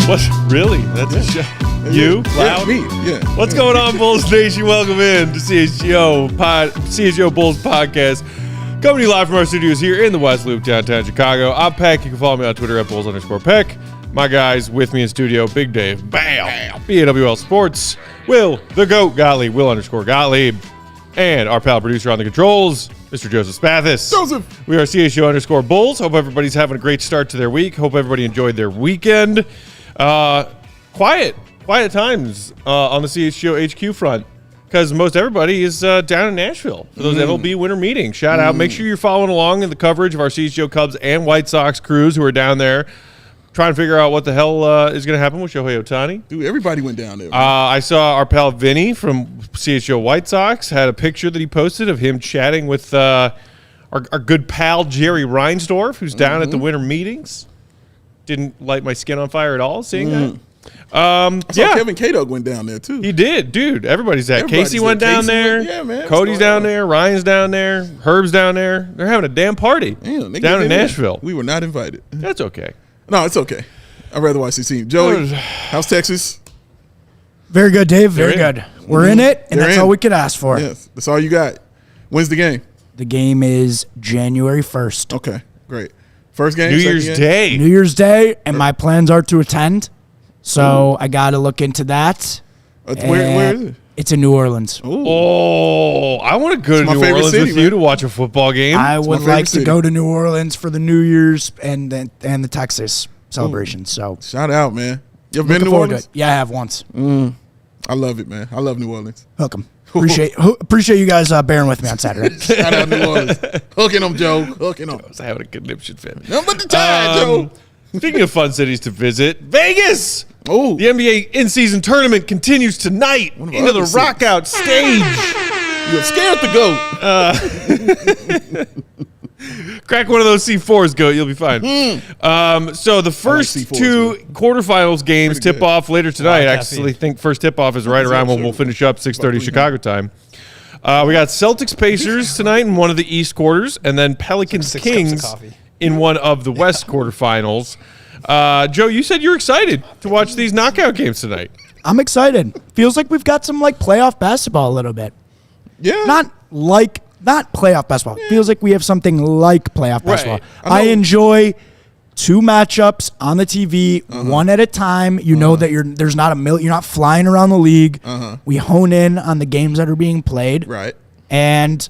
What? Really? That's a show. You? Loud? Me. Yeah. What's going on, Bulls Nation? Welcome in to CHGO Bulls Podcast. Coming to you live from our studios here in the West Loop, downtown Chicago. I'm Peck. You can follow me on Twitter at Bulls_Peck. My guys with me in studio, Big Dave, Bam, BAWL Sports, Will, the GOAT, Gottlieb, Will_Gottlieb, and our pal producer on the controls, Mr. Joseph Spathis. Joseph. We are CHGO_Bulls. Hope everybody's having a great start to their week. Hope everybody enjoyed their weekend. Quiet times on the CHGO HQ front because most everybody is down in Nashville for those MLB winter meetings. Shout out. Make sure you're following along in the coverage of our CHGO Cubs and White Sox crews who are down there trying to figure out what the hell is going to happen with Shohei Ohtani. Dude, everybody went down there. I saw our pal Vinny from CHGO White Sox had a picture that he posted of him chatting with our good pal Jerry Reinsdorf, who's down at the winter meetings. Didn't light my skin on fire at all seeing that. I saw Kevin K-Dog went down there, too. He did, dude. Everybody's at. Casey went down there. Yeah, man. Cody's down there. Ryan's down there. Herb's down there. They're having a damn party down in Nashville. We were not invited. That's okay. No, it's okay. I'd rather watch the team. Joey, how's Texas? Very good, Dave. Very good. We're in it, and that's all we could ask for. Yes, that's all you got. When's the game? The game is January 1st. Okay, great. First game? New Year's Day. New Year's Day, and my plans are to attend. So I got to look into that. Where is it? It's in New Orleans. Ooh. Oh, I want to go to New Orleans with you to watch a football game. I would like to go to New Orleans for the New Year's and the Texas celebration. So shout out, man. You ever been to New Orleans? Yeah, I have once. I love it, man. I love New Orleans. Welcome. Appreciate you guys bearing with me on Saturday. Shout out New Orleans. Hooking them, Joe. Hooking them. I was having a conniption fit. Nothing but the time, Joe. Speaking of fun cities to visit, Vegas. Oh, The NBA in-season tournament continues tonight into the Rockout stage. You're scared to go. Crack one of those C4s, GOAT. You'll be fine. So the first two quarterfinals games tip off later tonight. I actually think first tip-off is right around when we'll finish up 6:30 Chicago time. We got Celtics-Pacers tonight in one of the East quarters, and then Pelicans-Kings in one of the West quarterfinals. Joe, you said you're excited to watch these knockout games tonight. I'm excited. Feels like we've got some playoff basketball a little bit. Yeah. Not playoff basketball. Yeah. Feels like we have something like playoff basketball. I enjoy two matchups on the TV, one at a time. You know that you're not flying around the league. We hone in on the games that are being played. Right. And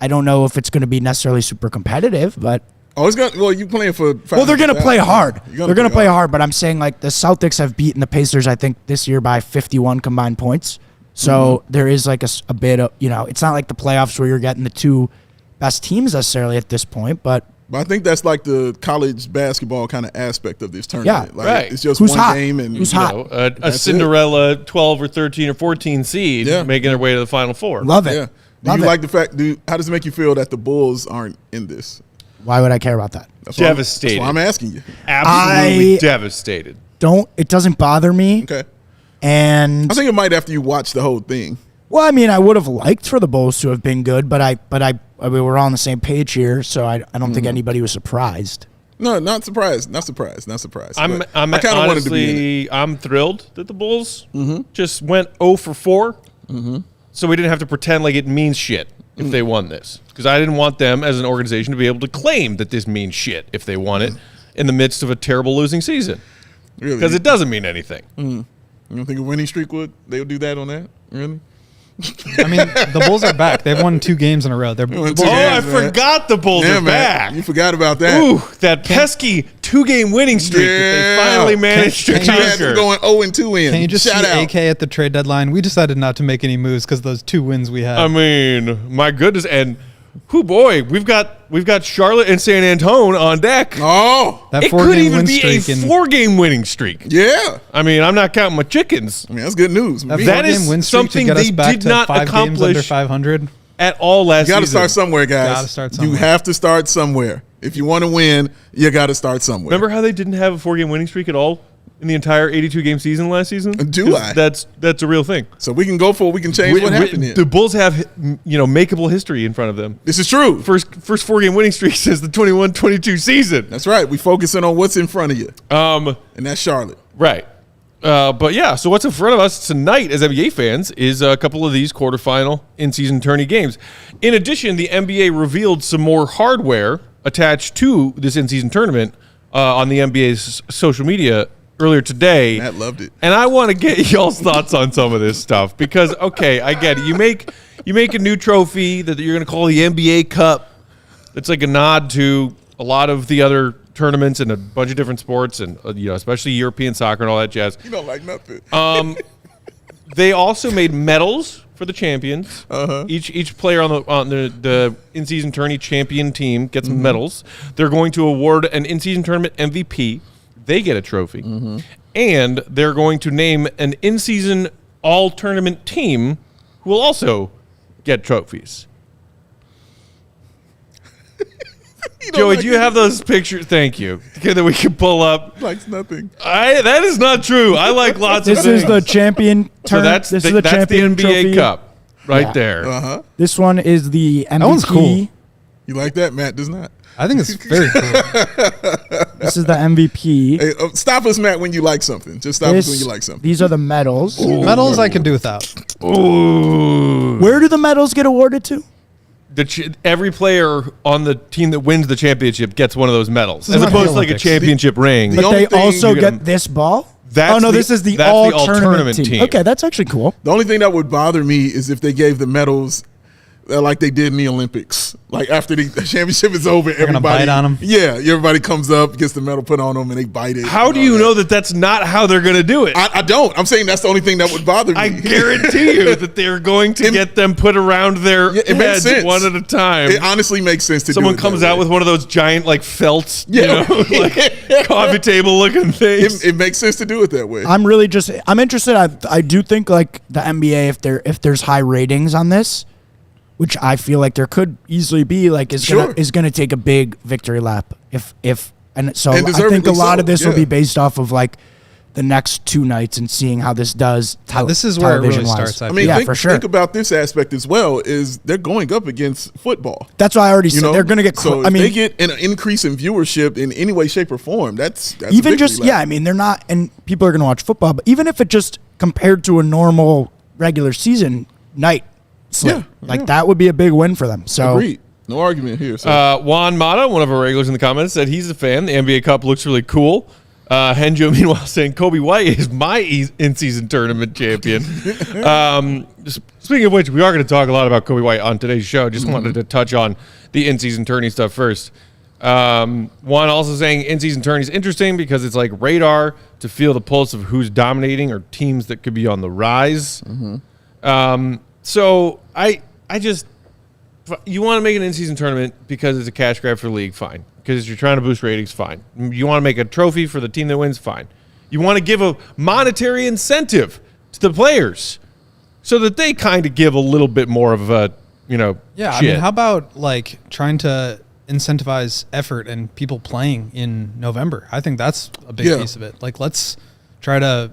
I don't know if it's going to be necessarily super competitive, but you playing for? Well, they're going to play hard. They're going to play hard, but I'm saying the Celtics have beaten the Pacers, I think, this year by 51 combined points. So there is a bit of, it's not like the playoffs where you're getting the two best teams necessarily at this point, but I think that's like the college basketball kind of aspect of this tournament. Yeah, right. It's just Who's one hot? game and Who's hot? A Cinderella 12 or 13 or 14 seed making their way to the Final Four. Love it. Yeah. Do you like the fact? How does it make you feel that the Bulls aren't in this? Why would I care about that? Devastated. That's why I'm asking you. Absolutely devastated. It doesn't bother me. Okay. And I think it might after you watch the whole thing. Well, I mean, I would have liked for the Bulls to have been good, but we're all on the same page here, so I don't think anybody was surprised. No, not surprised. Not surprised. I'm I kind of wanted to be in it. I'm thrilled that the Bulls just went 0 for 4, so we didn't have to pretend like it means shit if they won this, because I didn't want them as an organization to be able to claim that this means shit if they won it in the midst of a terrible losing season, Really? because it doesn't mean anything. You don't think a winning streak they would do that on that? Really? I mean, the Bulls are back. They've won 2 games in a row. I forgot the Bulls are back. You forgot about that. Ooh, that pesky 2-game winning streak that they finally managed to conquer. Going 0-2 in. Can you just Shout see out. AK at the trade deadline? We decided not to make any moves because those 2 wins we had. I mean, my goodness, and boy, we've got Charlotte and San Antonio on deck. Oh, that it 4-game could even win be a streak 4-game winning streak. yeah. I mean, I'm not counting my chickens. I mean, that's good news. That Me. That 4-game is win streak something to get us they back did to not 5 games accomplish under 500. At all last You got to season. start somewhere, guys. Gotta start somewhere. You have to start somewhere. If you want to win, you got to start somewhere. Remember how they didn't have a 4-game winning streak at all in the entire 82-game season last season? Do 'Cause I? That's a real thing. So we can go for it. We can change what happened here. The Bulls have, makeable history in front of them. This is true. First 4-game winning streak since the 21-22 season. That's right. We focusing on what's in front of you, and that's Charlotte. Right. But yeah, so what's in front of us tonight as NBA fans is a couple of these quarterfinal in-season tourney games. In addition, the NBA revealed some more hardware attached to this in-season tournament on the NBA's social media earlier today. Matt loved it. And I want to get y'all's thoughts on some of this stuff because, okay, I get it. You make a new trophy that you're going to call the NBA Cup. It's like a nod to a lot of the other tournaments and a bunch of different sports and especially European soccer and all that jazz. You don't like nothing. They also made medals for the champions. Uh-huh. Each player on the in-season tourney champion team gets medals. They're going to award an in-season tournament MVP. They get a trophy. And they're going to name an in-season all-tournament team who will also get trophies. Joey, do you have those pictures? Thank you. Okay, that we can pull up. Likes nothing. That is not true. I like lots of This things. is the champion So tournament. This is the that's champion the NBA trophy. Cup right Yeah. there. Uh-huh. This one is the MVP. one's cool. You like that? Matt does not. I think it's very cool. This is the MVP. Hey, stop us, Matt, when you like something. Just stop us when you like something. These are the medals. Medals I can do without. Ooh. Where do the medals get awarded to? Every player on the team that wins the championship gets one of those medals, This as is not opposed the to like a Olympics. championship ring. The But only they thing also you get get this ball? That's oh, no, the- this is the that's the all-tournament all-tournament team. team. Okay, that's actually cool. The only thing that would bother me is if they gave the medals like they did in the Olympics. Like after the championship is over, gonna everybody bite on 'em? Yeah, everybody comes up, gets the medal put on them, and they bite it. How and do all you that. know that that's not how they're going to do it? I don't. I'm saying that's the only thing that would bother me. I guarantee you that they're going to get them put around their Yeah, it makes heads sense. one at a time. It honestly makes sense to Someone do it comes that out way. with one of those giant like felts, Yeah. like coffee table looking things. It makes sense to do it that way. I'm interested. I do think like the NBA, if there's high ratings on this, which I feel like there could easily be, like is Sure. gonna take a big victory lap. And so And I think a deservedly lot of so, this will yeah. be based off of like the next 2 nights and seeing how this does. This is where it really television-wise. starts. I mean, yeah, think, for sure. think about this aspect as well. Is they're going up against football. That's why I already You said know, they're gonna get. So I if mean, they get an increase in viewership in any way, shape, or form. That's a even victory just lap. I mean, they're not, and people are going to watch football, but even if it just compared to a normal regular season night slate, that would be a big win for them. So Agreed. No argument here. So. Juan Mata, one of our regulars in the comments, said he's a fan. The NBA Cup looks really cool. Henjo, meanwhile, saying Coby White is my in-season tournament champion. Speaking of which, we are going to talk a lot about Coby White on today's show. Just wanted to touch on the in-season tourney stuff first. Juan also saying in-season tourney is interesting because it's like radar to feel the pulse of who's dominating or teams that could be on the rise. So I just, you want to make an in-season tournament because it's a cash grab for the league, fine. Because you're trying to boost ratings, fine. You want to make a trophy for the team that wins, fine. You want to give a monetary incentive to the players so that they kind of give a little bit more of a, Yeah, shit. I mean, how about like trying to incentivize effort and people playing in November? I think that's a big piece of it. Like, let's try to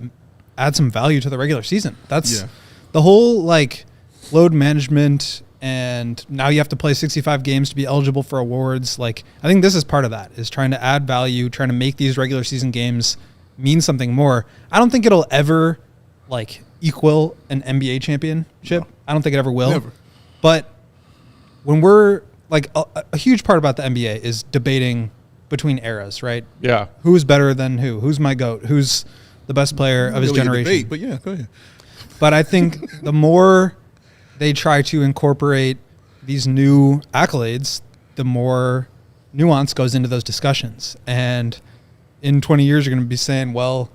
add some value to the regular season. That's the whole like load management, and now you have to play 65 games to be eligible for awards. Like, I think this is part of that, is trying to add value, trying to make these regular season games mean something more. I don't think it'll ever like equal an NBA championship. I don't think it ever will. Never. But when we're like a huge part about the NBA is debating between eras, right? Yeah. Who's better than who? Who's my GOAT? Who's the best player of his Really a generation? debate, but yeah, go ahead. But I think the more they try to incorporate these new accolades, the more nuance goes into those discussions. And in 20 years, you're going to be saying, well,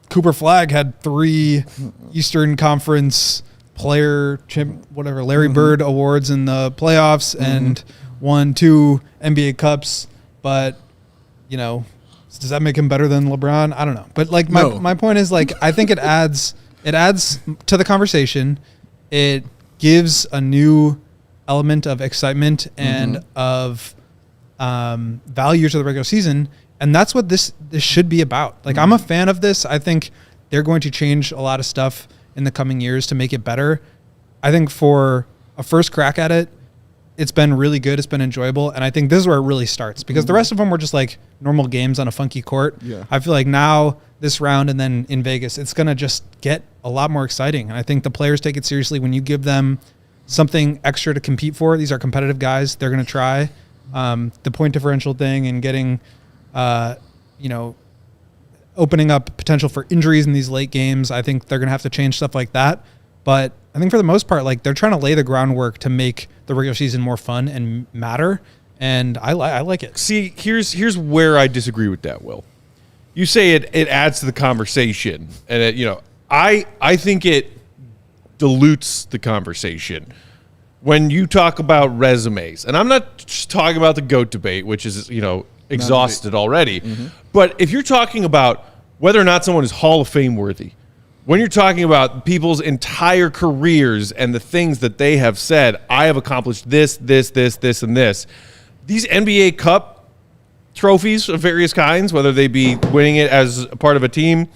Cooper Flagg had 3 Eastern Conference Larry Bird awards in the playoffs and won 2 NBA Cups. But, does that make him better than LeBron? I don't know. But my point is I think it adds to the conversation. It gives a new element of excitement and of value to the regular season. And that's what this should be about. I'm a fan of this. I think they're going to change a lot of stuff in the coming years to make it better. I think for a first crack at it, it's been really good. It's been enjoyable. And I think this is where it really starts because the rest of them were just normal games on a funky court. Yeah. I feel like now this round and then in Vegas, it's going to just get a lot more exciting. And I think the players take it seriously when you give them something extra to compete for. These are competitive guys. They're going to try the point differential thing and getting, opening up potential for injuries in these late games. I think they're going to have to change stuff like that. But I think for the most part, they're trying to lay the groundwork to make the regular season more fun and matter. And I like it. See, here's where I disagree with that, Will. You say it adds to the conversation. And, I think it dilutes the conversation. When you talk about resumes, and I'm not just talking about the GOAT debate, which is, exhausted already. But if you're talking about whether or not someone is Hall of Fame worthy, when you're talking about people's entire careers and the things that they have said, I have accomplished this, and this, these NBA Cup trophies of various kinds, whether they be winning it as a part of a team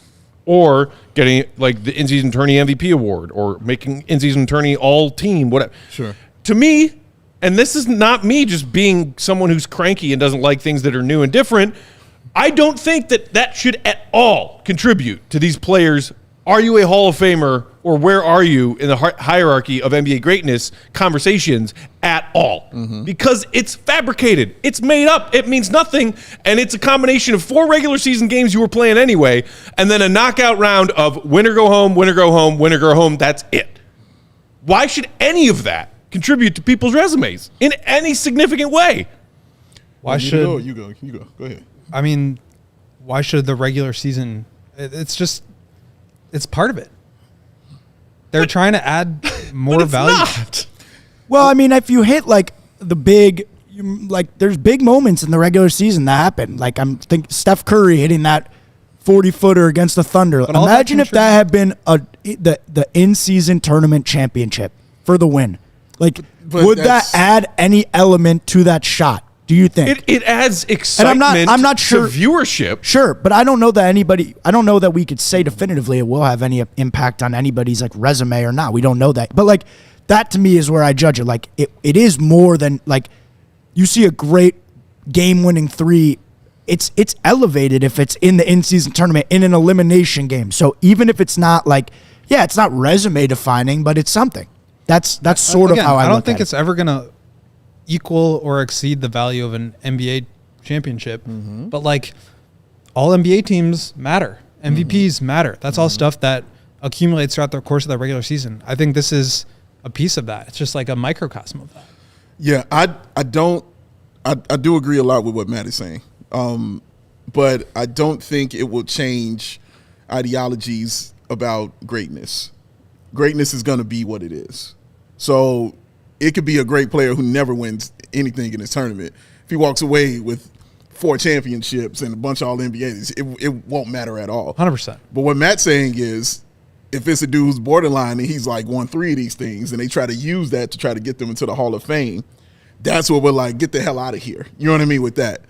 or getting the in-season tourney MVP award or making in-season tourney all-team, whatever. Sure. To me, and this is not me just being someone who's cranky and doesn't like things that are new and different, I don't think that should at all contribute to these players. Are you a Hall of Famer or where are you in the hierarchy of NBA greatness conversations at all? Because it's fabricated. It's made up. It means nothing. And it's a combination of 4 regular season games you were playing anyway, and then a knockout round of winner go home, winner go home, winner go home. That's it. Why should any of that contribute to people's resumes in any significant way? Why should you go? Go ahead. I mean, why should the regular season? It's part of it. They're trying to add more value. Not. Well, I mean, if you hit the big, there's big moments in the regular season that happen. I'm thinking Steph Curry hitting that 40-footer against the Thunder. Imagine if that had been the in-season tournament championship for the win. But would that add any element to that shot? Do you think it adds excitement? And I'm not sure to viewership. Sure, but I don't know that we could say definitively it will have any impact on anybody's resume or not. We don't know that. But that to me is where I judge it. It is more than you see a great game-winning 3. It's elevated if it's in the in-season tournament in an elimination game. So even if it's not it's not resume defining, but it's something. That's sort of how I don't think it's ever gonna equal or exceed the value of an NBA championship. But all NBA teams matter. MVPs matter. That's all stuff that accumulates throughout the course of the regular season. I think this is a piece of that. It's just a microcosm of that. Yeah, I do agree a lot with what Matt is saying. But I don't think it will change ideologies about greatness. Greatness is going to be what it is. So it could be a great player who never wins anything in his tournament. If he walks away with 4 championships and a bunch of All-NBAs, it won't matter at all. 100%. But what Matt's saying is, if it's a dude who's borderline and he's won 3 of these things and they try to use that to try to get them into the Hall of Fame, that's what we're get the hell out of here. You know what I mean with that?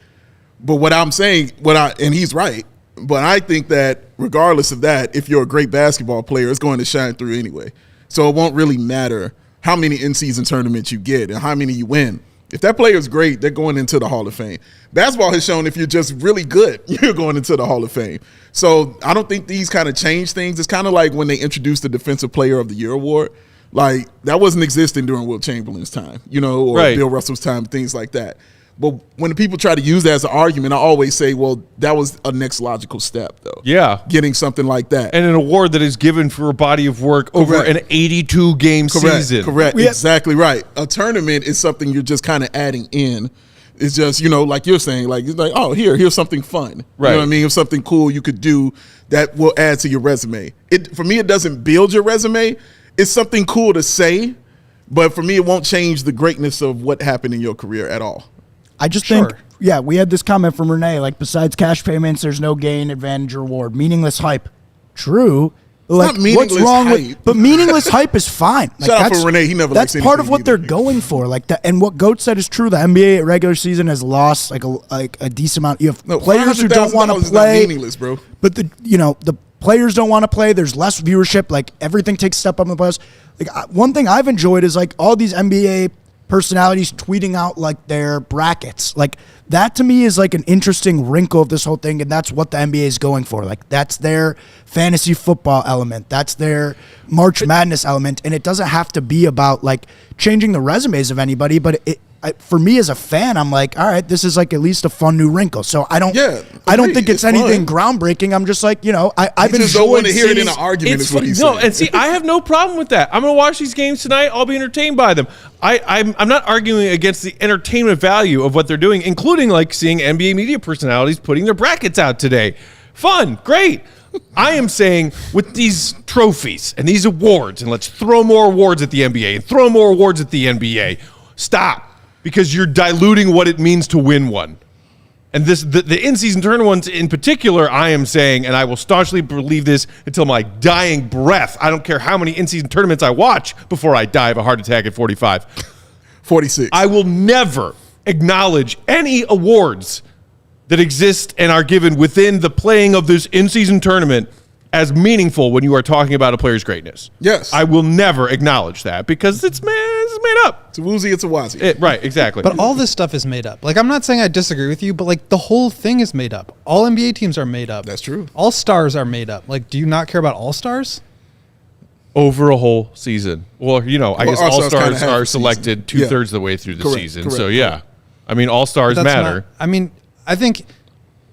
But what I'm saying, and he's right, but I think that regardless of that, if you're a great basketball player, it's going to shine through anyway. So it won't really matter how many in-season tournaments you get and how many you win. If that player is great, they're going into the Hall of Fame. Basketball has shown if you're just really good, you're going into the Hall of Fame. So I don't think these kind of change things. It's kind of like when they introduced the Defensive Player of the Year award. That wasn't existing during Wilt Chamberlain's time, or right. Bill Russell's time, things like that. But when people try to use that as an argument, I always say, well, that was a next logical step, though. Yeah. Getting something like that. And an award that is given for a body of work over an 82-game season. Correct. Exactly right. A tournament is something you're just kind of adding in. It's just, like you're saying, like, it's like, oh, here's something fun. Right. You know what I mean? If something cool you could do that will add to your resume. For me, it doesn't build your resume. It's something cool to say, but for me, it won't change the greatness of what happened in your career at all. I just think, we had this comment from Renee, like, besides cash payments, there's no gain, advantage, or reward. Meaningless hype. True. Like, what's wrong with? But meaningless hype is fine. Like, Shout out for Renee. He never. That's part of what they're going for. Like that, and what Goat said is true. The NBA regular season has lost like a decent amount. You have players who don't want to play. Meaningless, bro. But the players don't want to play. There's less viewership. Like everything takes a step up in the playoffs. Like one thing I've enjoyed is like all these NBA personalities tweeting out like their brackets. Like that to me is like an interesting wrinkle of this whole thing, and that's what the NBA is going for. Like that's their fantasy football element. That's their March Madness element, and it doesn't have to be about like changing the resumes of anybody, but for me as a fan, I'm like, all right, this is like at least a fun new wrinkle. So I don't think it's anything groundbreaking. I'm just like, I've just don't want to hear it in an argument. Is what he's saying. No, and see, I have no problem with that. I'm going to watch these games tonight. I'll be entertained by them. I'm not arguing against the entertainment value of what they're doing, including like seeing NBA media personalities putting their brackets out today. Fun, great. I am saying with these trophies and these awards, and let's throw more awards at the NBA and throw more awards at the NBA. Stop. Because you're diluting what it means to win one. And the in-season tournaments in particular, I am saying, and I will staunchly believe this until my dying breath. I don't care how many in-season tournaments I watch before I die of a heart attack at 45. 46. I will never acknowledge any awards that exist and are given within the playing of this in-season tournament as meaningful when you are talking about a player's greatness. Yes. I will never acknowledge that because it's made up. It's a woozy, it's a wazi. Right, exactly. But all this stuff is made up. Like, I'm not saying I disagree with you, but like the whole thing is made up. All NBA teams are made up. That's true. All stars are made up. Like, do you not care about all stars? Over a whole season. Well, I guess all stars are selected 2/3 of the way through the season. Correct, so, yeah. I mean, all stars matter. I think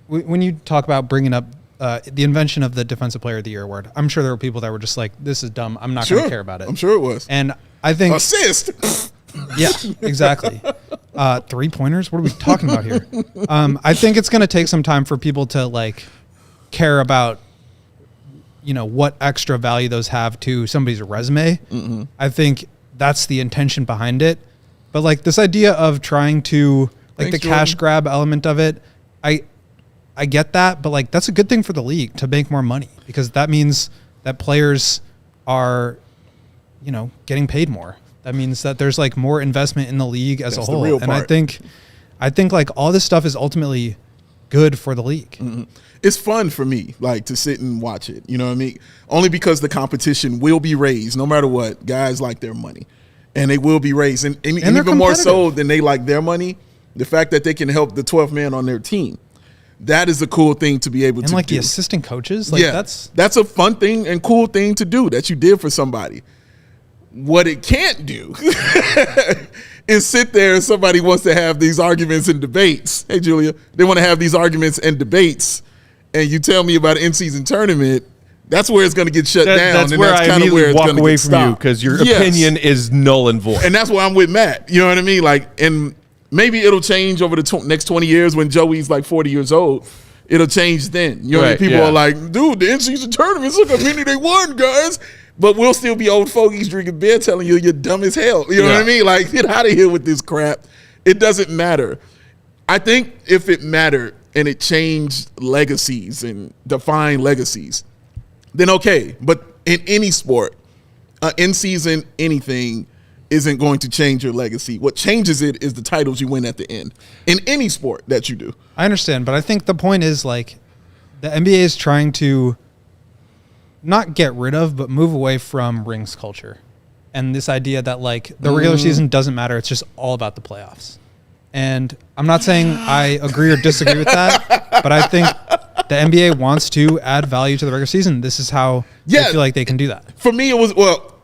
when you talk about bringing up the invention of the Defensive Player of the Year award, I'm sure there were people that were just like, this is dumb. I'm not going to care about it. I'm sure it was. And I think... Assist! Yeah, exactly. 3-pointers? What are we talking about here? I think it's going to take some time for people to like care about, what extra value those have to somebody's resume. Mm-hmm. I think that's the intention behind it. But like this idea of trying to like the cash grab element of it, I get that, but like that's a good thing for the league to make more money because that means that players are, getting paid more. That means that there's like more investment in the league as a whole. The real and part. I think like all this stuff is ultimately good for the league. Mm-hmm. It's fun for me, like to sit and watch it. You know what I mean? Only because the competition will be raised no matter what. Guys like their money, and they will be raised, and even more so than they like their money. The fact that they can help the 12th man on their team. That is a cool thing to be able to do. And like the assistant coaches, like that's a fun thing and cool thing to do that you did for somebody. What it can't do is sit there and somebody wants to have these arguments and debates. Hey, Julia, they want to have these arguments and debates, and you tell me about an in-season tournament. That's where it's going to get shut down. That's and where that's I kind of where it's walk going away to from stop. you because your opinion is null and void. And that's why I'm with Matt. You know what I mean? Like, and maybe it'll change over the next 20 years when Joey's like 40 years old. It'll change then. You know what I mean? People are like, dude, the in-season tournaments, look how many they won, guys. But we'll still be old fogies drinking beer telling you you're dumb as hell. You know what I mean? Like, get out of here with this crap. It doesn't matter. I think if it mattered and it changed legacies and defined legacies, then okay. But in any sport, in-season anything isn't going to change your legacy. What changes it is the titles you win at the end in any sport that you do. I understand, but I think the point is like the NBA is trying to not get rid of, but move away from rings culture. And this idea that like the regular season doesn't matter. It's just all about the playoffs. And I'm not saying I agree or disagree with that, but I think the NBA wants to add value to the regular season. This is how they feel like they can do that. For me, it was,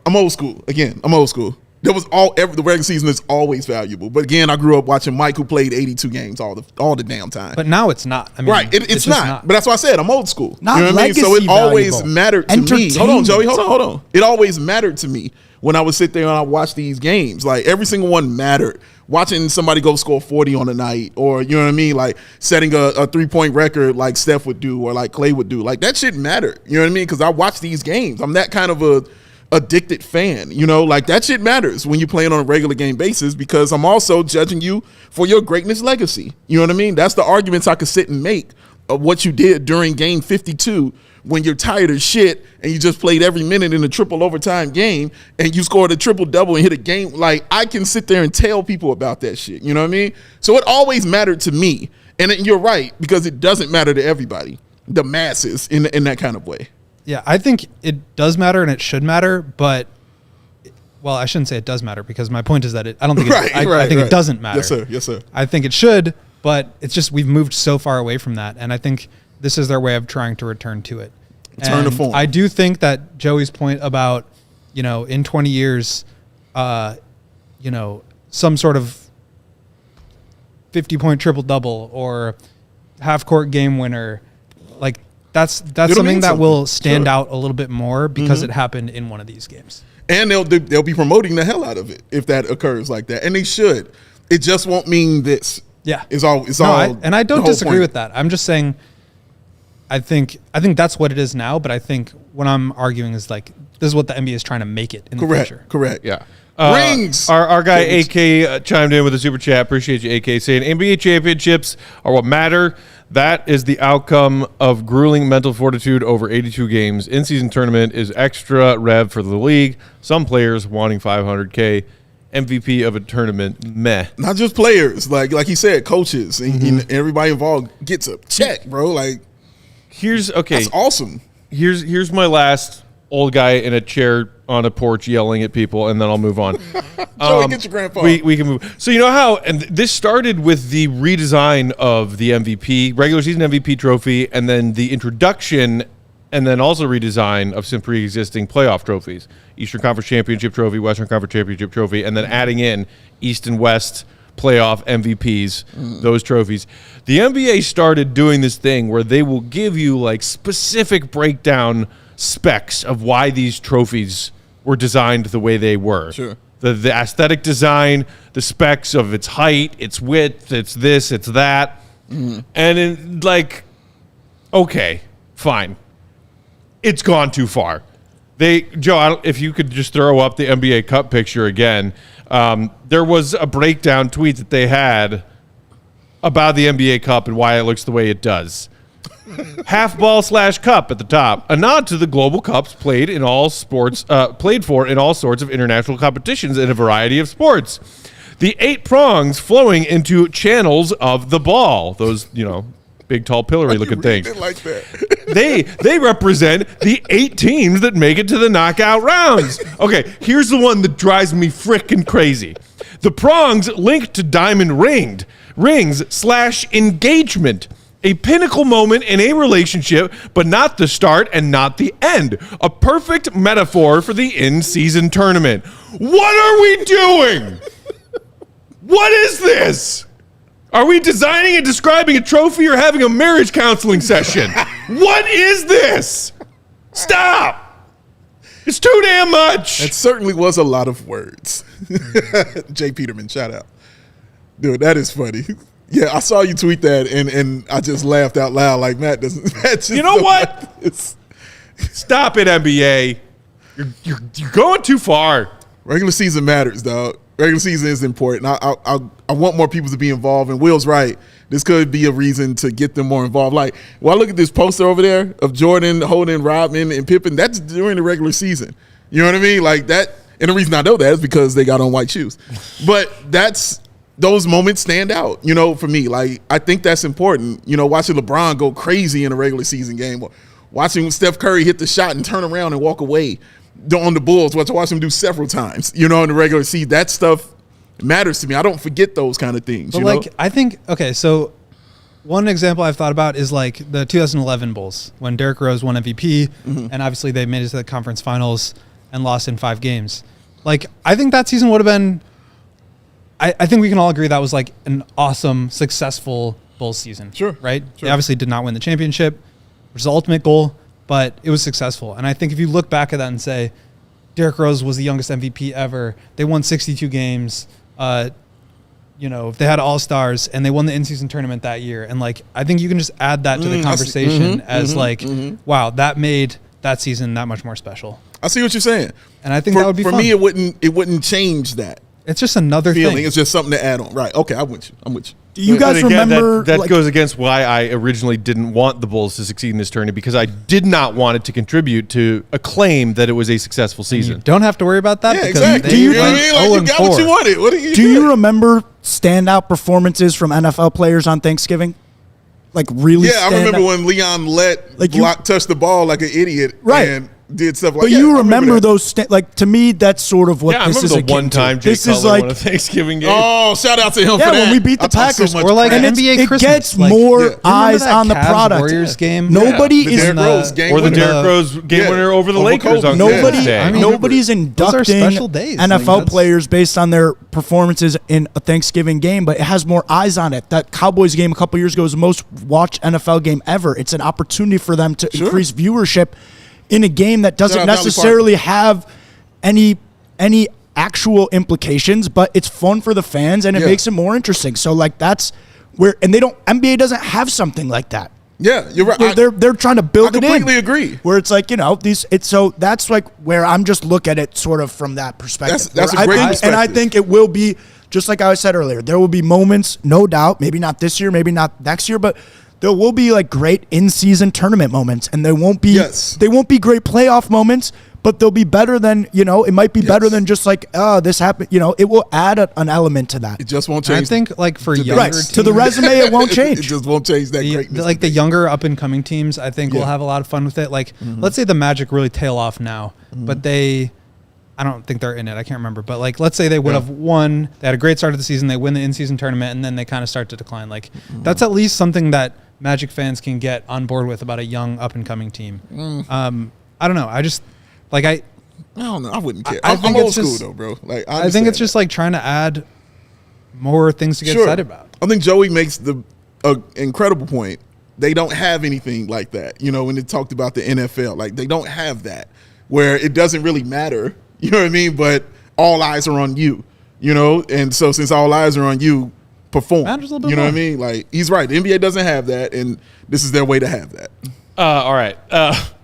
I'm old school. Again, I'm old school. The regular season is always valuable. But again, I grew up watching Mike, who played 82 games all the damn time. But now it's not. I mean, right. It's not. But that's why I said I'm old school. Not you know what I mean? So it always valuable. mattered to me. Hold on, Joey. Hold on. It always mattered to me when I would sit there and I watch these games. Like every single one mattered. Watching somebody go score 40 on a night, or you know what I mean, like setting a 3-point record like Steph would do or like Clay would do. Like that shit mattered. You know what I mean? Because I watch these games. I'm that kind of a addicted fan, you know, like that shit matters when you're playing on a regular game basis, because I'm also judging you for your greatness legacy. You know what I mean? That's the arguments I could sit and make of what you did during game 52 when you're tired as shit and you just played every minute in a triple overtime game and you scored a triple double and hit a game. Like I can sit there and tell people about that shit. You know what I mean? So it always mattered to me. And you're right, because it doesn't matter to everybody, the masses in that kind of way. Yeah, I think it does matter and it should matter, but well, I shouldn't say it does matter, because my point is that I don't think I think it doesn't matter. Yes, sir. I think it should, but it's just we've moved so far away from that, and I think this is their way of trying to return to it. Return to form. I do think that Joey's point about, in 20 years, some sort of 50-point triple-double or half-court game winner, like that's something that will stand out a little bit more because it happened in one of these games. And they'll be promoting the hell out of it if that occurs like that, and they should. It just won't mean this. Yeah, it's all. And I don't disagree with that. I'm just saying, I think that's what it is now. But I think what I'm arguing is like this is what the NBA is trying to make it in the future. Correct. Yeah. Rings. Our guy AK chimed in with a super chat. Appreciate you, AK, saying NBA championships are what matter. That is the outcome of grueling mental fortitude over 82 games. In-season tournament is extra rev for the league. Some players wanting $500K. MVP of a tournament, meh. Not just players, like he said, coaches and everybody involved gets a check, bro. Like, that's awesome. Here's my last old guy in a chair on a porch yelling at people, and then I'll move on. Joey, get your grandpa. We can move. So you know how, and this started with the redesign of the MVP, regular season MVP trophy, and then the introduction and then also redesign of some pre-existing playoff trophies. Eastern Conference Championship Trophy, Western Conference Championship Trophy, and then adding in East and West playoff MVPs, those trophies. The NBA started doing this thing where they will give you like specific breakdown specs of why these trophies were designed the way they were. Sure. The aesthetic design, the specs of its height, its width, it's this, it's that. And okay, fine. It's gone too far. Joe, if you could just throw up the NBA Cup picture again. There was a breakdown tweet that they had about the NBA Cup and why it looks the way it does. Half ball / cup at the top. A nod to the global cups played for in all sorts of international competitions in a variety of sports. The 8 prongs flowing into channels of the ball. Those, big, tall, pillory-looking things. Like that. They represent the 8 teams that make it to the knockout rounds. Okay, here's the one that drives me frickin' crazy. The prongs linked to diamond rings / engagement. A pinnacle moment in a relationship, but not the start and not the end. A perfect metaphor for the in-season tournament. What are we doing? What is this? Are we designing and describing a trophy or having a marriage counseling session? What is this? Stop! It's too damn much. It certainly was a lot of words. Jay Peterman, shout out. Dude, that is funny. Yeah, I saw you tweet that, and I just laughed out loud like Matt doesn't. You know what? Stop it, NBA. You're going too far. Regular season matters, dog. Regular season is important. I want more people to be involved, and Will's right. This could be a reason to get them more involved. Like, I look at this poster over there of Jordan holding Rodman and Pippen. That's during the regular season. You know what I mean? Like that. And the reason I know that is because they got on white shoes. But those moments stand out, for me. Like, I think that's important. Watching LeBron go crazy in a regular season game, or watching Steph Curry hit the shot and turn around and walk away on the Bulls, which I watched him do several times, in the regular season. That stuff matters to me. I don't forget those kind of things, But I think, so one example I've thought about is like the 2011 Bulls when Derrick Rose won MVP, and obviously they made it to the conference finals and lost in 5 games. Like, I think that season would have been, I think we can all agree that was like an awesome, successful Bulls season. Sure. Right? Sure. They obviously did not win the championship, which is the ultimate goal, but it was successful. And I think if you look back at that and say, Derrick Rose was the youngest MVP ever, they won 62 games, you know, they had all-stars, and they won the in-season tournament that year. And, like, I think you can just add that to the conversation wow, that made that season that much more special. I see what you're saying. And I think that would be for fun. me, it wouldn't change that. It's just another feeling. thing. It's just something to add on. Right. Okay, I'm with you. Do you guys remember that goes against why I originally didn't want the Bulls to succeed in this tournament, because I did not want it to contribute to a claim that it was a successful season. You don't have to worry about that. Yeah, because exactly. They You know what I mean? Like, you got what you wanted. What do you remember standout performances from NFL players on Thanksgiving? Like, really? Yeah, I remember when Leon let touch the ball like an idiot, right? And did stuff like that. But you remember those, like, to me, that's sort of what this is. I remember the one time Jay Cutler won a Thanksgiving game. Oh, shout out to him for that. Yeah, when we beat the Packers. So or like and NBA Christmas. It gets more eyes on the Cavs product. Warriors game. Nobody is Derrick Rose game or the winner. Derrick Rose game winner over the Lakers on Nobody, Christmas Day. nobody's inducting special days. NFL players based on their performances in a Thanksgiving game, but it has more eyes on it. That Cowboys game a couple years ago was the most watched NFL game ever. It's an opportunity for them to increase viewership in a game that doesn't necessarily have any actual implications, but it's fun for the fans and it makes it more interesting. So, like, that's where, and NBA doesn't have something like that. Yeah, you're right. They're trying to build it in. I completely agree. Where it's like, you know, so that's like where I'm just look at it sort of from that perspective. That's a great perspective. And I think it will be, just like I said earlier, there will be moments, no doubt, maybe not this year, maybe not next year, but there will be like great in-season tournament moments, and they won't be great playoff moments, but they'll be better than, you know, it might be better than just like, this happened, you know, it will add an element to that. It just won't change. I think, like, for younger teams, to the resume, it won't change. It just won't change that greatness. Like the younger up-and-coming teams, I think will have a lot of fun with it. Like, let's say the Magic really tail off now, but I don't think they're in it. I can't remember. But, like, let's say they would have won. They had a great start of the season. They win the in-season tournament, and then they kind of start to decline. Like, that's at least something that Magic fans can get on board with about a young up-and-coming team. I don't know. I just, like, I don't know. I wouldn't care. I I'm old school, though, bro. Like, I think it's just, like, trying to add more things to get excited about. I think Joey makes the incredible point. They don't have anything like that. You know, when they talked about the NFL, like, they don't have that where it doesn't really matter. You know what I mean? But all eyes are on you, you know? And so since all eyes are on you, perform. Matters a little bit you know more. what I mean? Like, he's right. The NBA doesn't have that, and this is their way to have that. All right.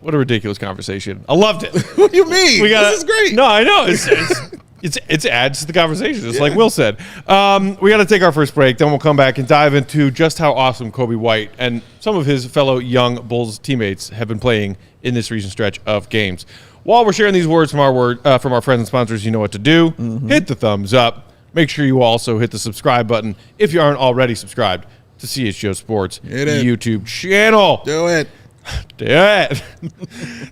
What a ridiculous conversation. I loved it. What do you mean? This is great. No, I know. It adds to the conversation, just like Will said. We got to take our first break. Then we'll come back and dive into just how awesome Coby White and some of his fellow young Bulls teammates have been playing in this recent stretch of games. While we're sharing these words from our friends and sponsors, you know what to do. Hit the thumbs up. Make sure you also hit the subscribe button if you aren't already subscribed to CHGO Sports YouTube channel. Do it. Do it.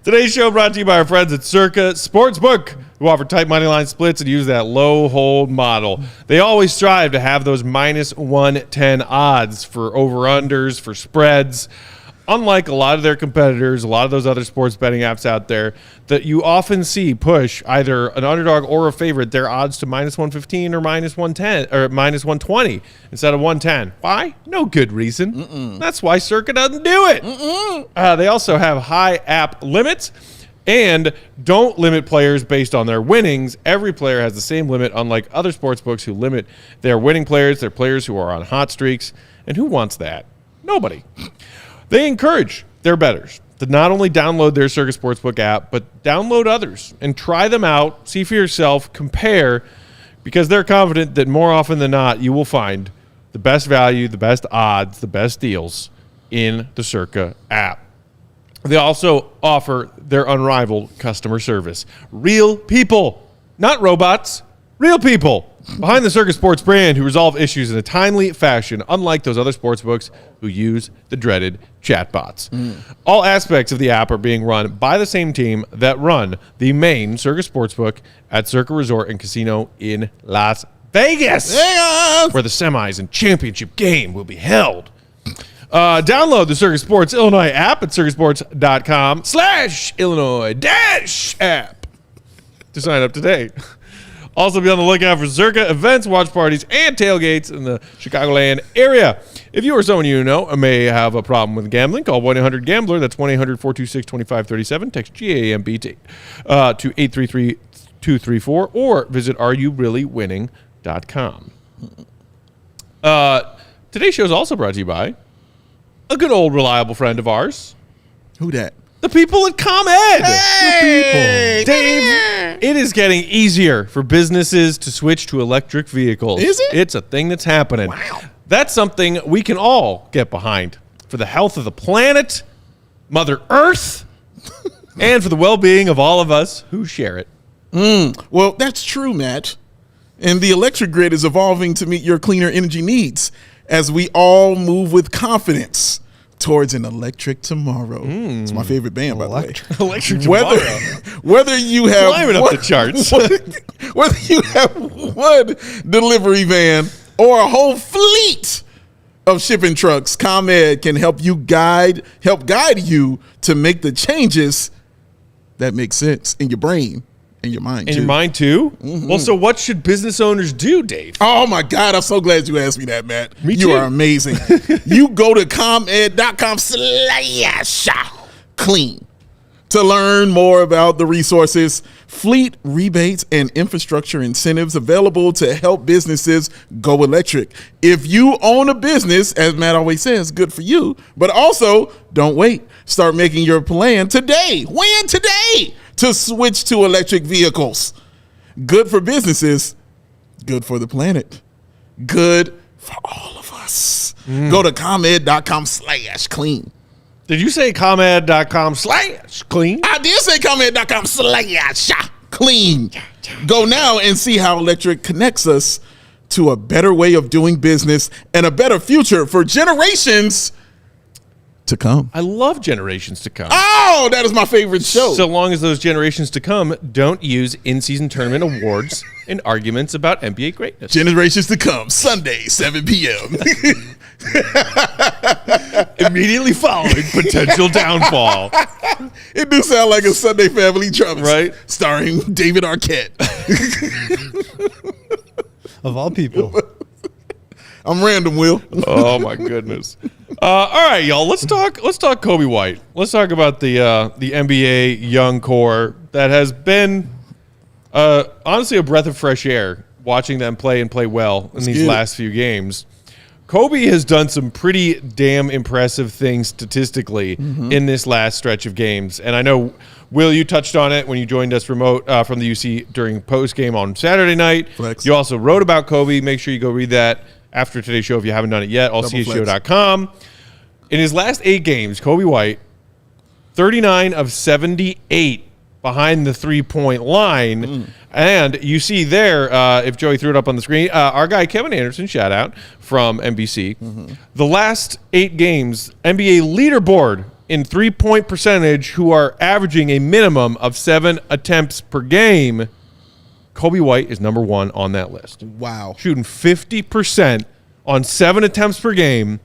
Today's show brought to you by our friends at Circa Sportsbook, who offer tight money line splits and use that low hold model. They always strive to have those minus 110 odds for over-unders, for spreads. Unlike a lot of their competitors, a lot of those other sports betting apps out there that you often see push either an underdog or a favorite, their odds to minus 115 or minus 110 or minus 120 instead of 110. Why? No good reason. That's why Circa doesn't do it. They also have high app limits and don't limit players based on their winnings. Every player has the same limit, unlike other sports books who limit their winning players, their players who are on hot streaks. And who wants that? Nobody. They encourage their bettors to not only download their Circa Sportsbook app, but download others and try them out, see for yourself, compare, because they're confident that more often than not, you will find the best value, the best odds, the best deals in the Circa app. They also offer their unrivaled customer service. Real people, not robots, real people behind the Circa Sports brand who resolve issues in a timely fashion, unlike those other sports books who use the dreaded chatbots. All aspects of the app are being run by the same team that run the main Circa Sportsbook at Circa Resort and Casino in Las Vegas, where the semis and championship game will be held. Download the Circa Sports Illinois app at circasports.com/Illinois-app to sign up today. Also be on the lookout for Circa events, watch parties, and tailgates in the Chicagoland area. If you or someone you know may have a problem with gambling, call 1-800-GAMBLER. That's 1-800-426-2537. Text GAMB to 833-234 or visit areyourreallywinning.com. Today's show is also brought to you by a good old reliable friend of ours. Who that? The people at ComEd. Hey, Dave, it is getting easier for businesses to switch to electric vehicles. Is it? It's a thing that's happening. Wow. That's something we can all get behind for the health of the planet, Mother Earth, and for the well-being of all of us who share it. Well, that's true, Matt. And the electric grid is evolving to meet your cleaner energy needs as we all move with confidence towards an electric tomorrow. It's my favorite band, by the way. Electric tomorrow. Whether you have Climbing up the charts. whether you have one delivery van or a whole fleet of shipping trucks, ComEd can help guide you to make the changes that make sense in your brain and your mind. In your mind, too? Well, so what should business owners do, Dave? Oh, my God. I'm so glad you asked me that, Matt. Me You too. are amazing. You go to ComEd.com/clean to learn more about the resources, fleet rebates, and infrastructure incentives available to help businesses go electric. If you own a business, as Matt always says, good for you. But also, don't wait. Start making your plan today. When? Today. To switch to electric vehicles. Good for businesses, good for the planet, good for all of us. Go to ComEd.com/clean. Did you say ComEd.com/clean? I did say ComEd.com/clean. Go now and see how electric connects us to a better way of doing business and a better future for generations to come. I love Generations to Come. Oh, that is my favorite show. So long as those generations to come don't use in-season tournament awards in arguments about NBA greatness. Generations to come, Sunday, 7 p.m. Immediately following potential downfall. It do sound like a Sunday Family Troubles, Right. Starring David Arquette. Of all people. I'm random, Will. Oh my goodness. All right, y'all. Let's talk Coby White. Let's talk about the NBA young core that has been honestly a breath of fresh air watching them play and play well in these last few games. Coby has done some pretty damn impressive things statistically in this last stretch of games. And I know, Will, you touched on it when you joined us remote from the UC during postgame on Saturday night. Flex. You also wrote about Coby. Make sure you go read that after today's show if you haven't done it yet. ALLCITY.com. In his last 8 games, Coby White, 39 of 78 behind the three-point line. And you see there, if Joey threw it up on the screen, our guy Kevin Anderson, shout out, from NBC. The last 8 games, NBA leaderboard in three-point percentage who are averaging a minimum of 7 attempts per game. Coby White is number 1 on that list. Wow. Shooting 50% on 7 attempts per game.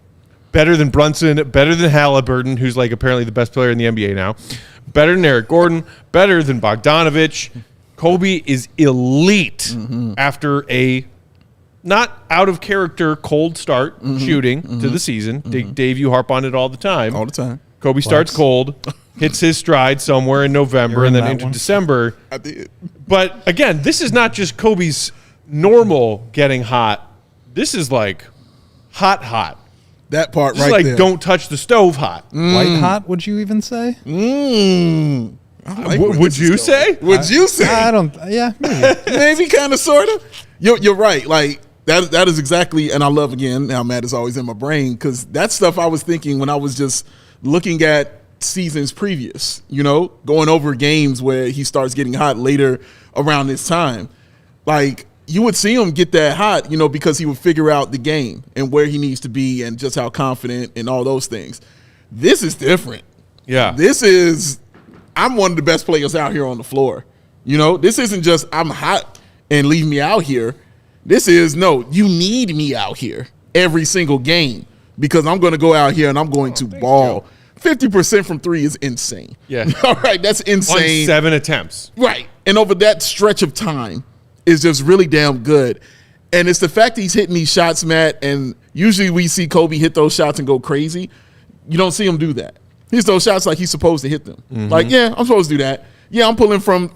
Better than Brunson, better than Halliburton, who's like apparently the best player in the NBA now. Better than Eric Gordon, better than Bogdanovich. Coby is elite after a not out of character cold start shooting to the season. Dave, you harp on it all the time. All the time. Coby starts cold, hits his stride somewhere in November and then into December. I did. But again, this is not just Kobe's normal getting hot. This is like hot. That part This right is like there. don't touch the stove hot. White hot, would you even say? I like where Would this you is going. say? Would you say? I don't, yeah, maybe. Maybe kind of, sort of. You're right. Like, that is exactly, and I love, again, how Matt is always in my brain, because that's stuff I was thinking when I was just looking at seasons previous, going over games where he starts getting hot later around this time. Like, you would see him get that hot, because he would figure out the game and where he needs to be and just how confident and all those things. This is different. Yeah. I'm one of the best players out here on the floor. This isn't just I'm hot and leave me out here. This is, no, you need me out here every single game because I'm going to go out here and I'm going to ball. 50% from 3 is insane. Yeah. All right, that's insane. On 7 attempts. Right. And over that stretch of time, is just really damn good. And it's the fact that he's hitting these shots, Matt, and usually we see Coby hit those shots and go crazy. You don't see him do that. He hits those shots like he's supposed to hit them. Like, yeah, I'm supposed to do that. Yeah, I'm pulling from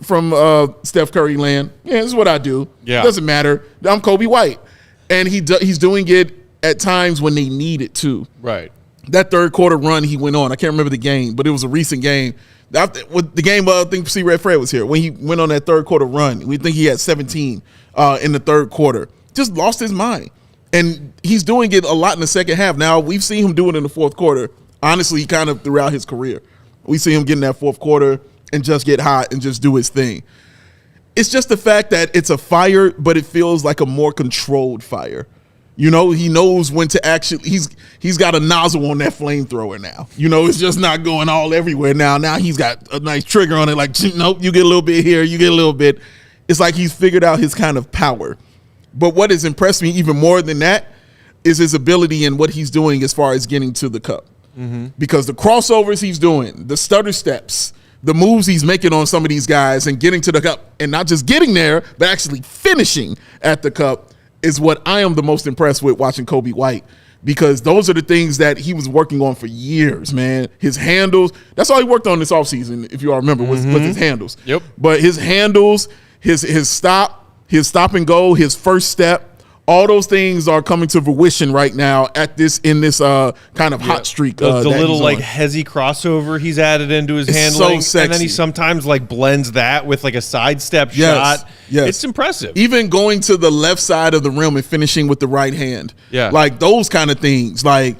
Steph Curry land. Yeah, this is what I do. Yeah. It doesn't matter. I'm Coby White. And he's doing it at times when they need it too. Right. That third quarter run he went on, I can't remember the game, but it was a recent game. The game, I think C. Red Fred was here. When he went on that third quarter run, we think he had 17 in the third quarter. Just lost his mind. And he's doing it a lot in the second half. Now, we've seen him do it in the fourth quarter, honestly, kind of throughout his career. We see him get in that fourth quarter and just get hot and just do his thing. It's just the fact that it's a fire, but it feels like a more controlled fire. You know, he knows when to actually, he's got a nozzle on that flamethrower now. You know, it's just not going all everywhere now. Now he's got a nice trigger on it, like, nope, you get a little bit here, you get a little bit. It's like he's figured out his kind of power. But what has impressed me even more than that is his ability and what he's doing as far as getting to the cup. Because the crossovers he's doing, the stutter steps, the moves he's making on some of these guys and getting to the cup, and not just getting there, but actually finishing at the cup is what I am the most impressed with watching Coby White, because those are the things that he was working on for years, man. His handles, that's all he worked on this offseason, if you all remember, was his handles. Yep. But his handles, his stop and go, his first step, all those things are coming to fruition right now in this kind of hot streak. The little like hezzy crossover he's added into his handling, so sexy. And then he sometimes like blends that with like a sidestep shot. Yes. It's impressive. Even going to the left side of the rim and finishing with the right hand. Yeah, like those kind of things. Like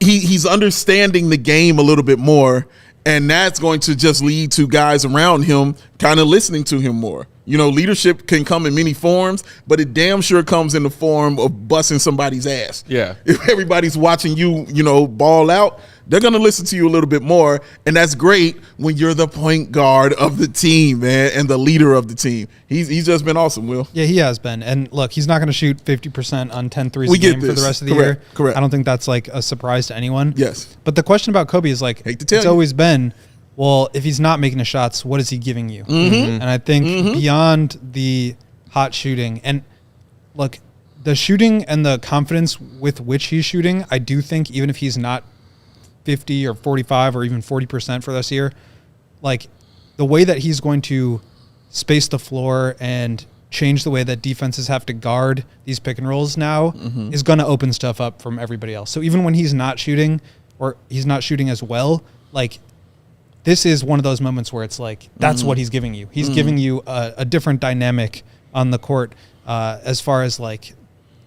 he's understanding the game a little bit more, and that's going to just lead to guys around him kind of listening to him more. You know, leadership can come in many forms, but it damn sure comes in the form of busting somebody's ass. Yeah. If everybody's watching you, ball out, they're going to listen to you a little bit more, and that's great when you're the point guard of the team, man, and the leader of the team. He's just been awesome, Will. Yeah, he has been. And look, he's not going to shoot 50% on 10 threes a game for the rest of the year. Correct. I don't think that's like a surprise to anyone. Yes. But the question about Coby is like, it's always been, well, if he's not making the shots, what is he giving you? And I think beyond the hot shooting, and look, the shooting and the confidence with which he's shooting, I do think even if he's not 50 or 45 or even 40% for this year, like the way that he's going to space the floor and change the way that defenses have to guard these pick and rolls now is going to open stuff up from everybody else. So even when he's not shooting or he's not shooting as well, like this is one of those moments where it's like, that's what he's giving you. He's giving you a different dynamic on the court as far as like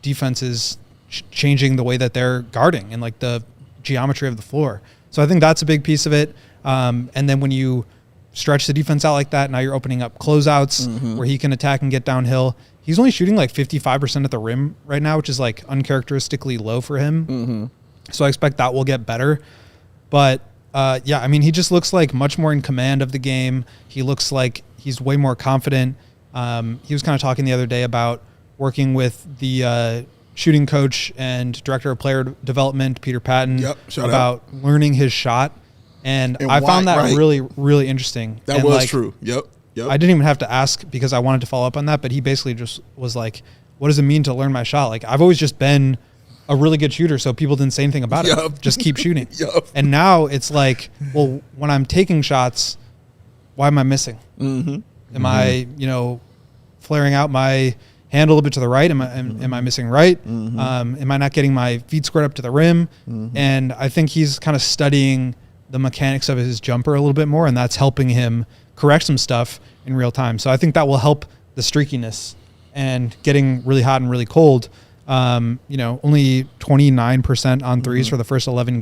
defenses changing the way that they're guarding and like the geometry of the floor. So I think that's a big piece of it. And then when you stretch the defense out like that, now you're opening up closeouts where he can attack and get downhill. He's only shooting like 55% at the rim right now, which is like uncharacteristically low for him. So I expect that will get better. But yeah, I mean, he just looks like much more in command of the game. He looks like he's way more confident. He was kind of talking the other day about working with the shooting coach and director of player development, Peter Patton, about learning his shot. And I found that really, really interesting. That was true. Yep. I didn't even have to ask because I wanted to follow up on that, but he basically just was like, what does it mean to learn my shot? Like, I've always just been a really good shooter, so people didn't say anything about it. Just keep shooting. And now it's like, well, when I'm taking shots, why am I missing? Am I, flaring out my hand a little bit to the right? Am I missing right? Am I not getting my feet squared up to the rim? And I think he's kind of studying the mechanics of his jumper a little bit more, and that's helping him correct some stuff in real time. So I think that will help the streakiness and getting really hot and really cold. Only 29% on threes for the first 13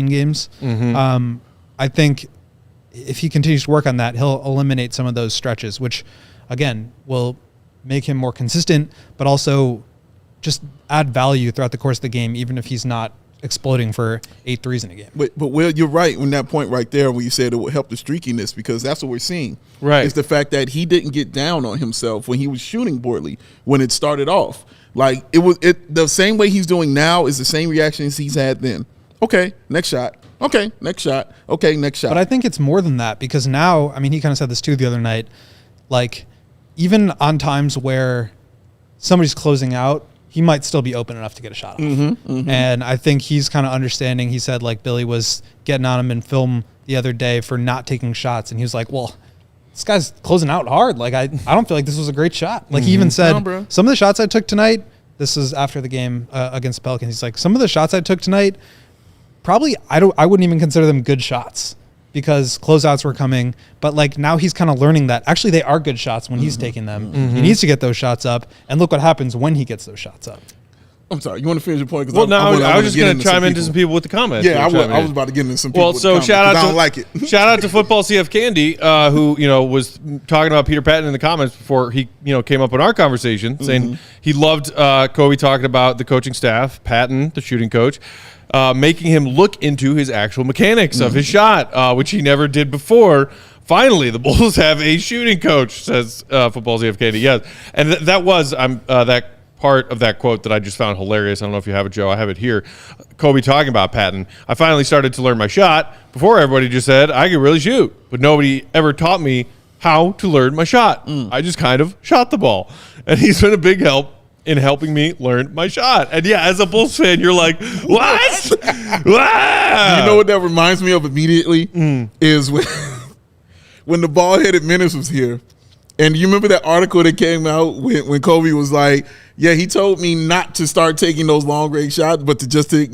games. I think if he continues to work on that, he'll eliminate some of those stretches, which again will make him more consistent, but also just add value throughout the course of the game, even if he's not exploding for 8 threes in a game. But Will, you're right on that point right there when you said it would help the streakiness, because that's what we're seeing. Right. It's the fact that he didn't get down on himself when he was shooting poorly when it started off. Like the same way he's doing now is the same reactions he's had then. Okay, next shot. Okay, next shot. Okay, next shot. But I think it's more than that, because now, I mean, he kind of said this too the other night, like even on times where somebody's closing out, he might still be open enough to get a shot off. And I think he's kind of understanding. He said, like, Billy was getting on him in film the other day for not taking shots. And he was like, well, this guy's closing out hard. Like, I don't feel like this was a great shot. Like, he even said, some of the shots I took tonight, this is after the game against the Pelicans. He's like, some of the shots I took tonight, probably I wouldn't even consider them good shots because closeouts were coming. But, like, now he's kind of learning that actually they are good shots when he's taking them. He needs to get those shots up. And look what happens when he gets those shots up. I'm sorry. You want to finish your point? Well, I was just going to chime into some people with the comments. Yeah, I was about to get into some people. Well, so shout out I to don't like it. Shout out to Football CF Candy, who was talking about Peter Patton in the comments before he came up in our conversation, saying he loved Coby talking about the coaching staff, Patton, the shooting coach, making him look into his actual mechanics of his shot, which he never did before. Finally, the Bulls have a shooting coach, says Football CF Candy. Yes, and that was that part of that quote that I just found hilarious. I don't know if you have it, Joe. I have it here. Coby talking about Patton. I finally started to learn my shot. Before, everybody just said I could really shoot, but nobody ever taught me how to learn my shot. I just kind of shot the ball. And he's been a big help in helping me learn my shot. And yeah, as a Bulls fan, you're like, what? Wow. You know what that reminds me of immediately? Is when the bald-headed menace was here. And you remember that article that came out when Coby was like, yeah, he told me not to start taking those long-range shots, but to just take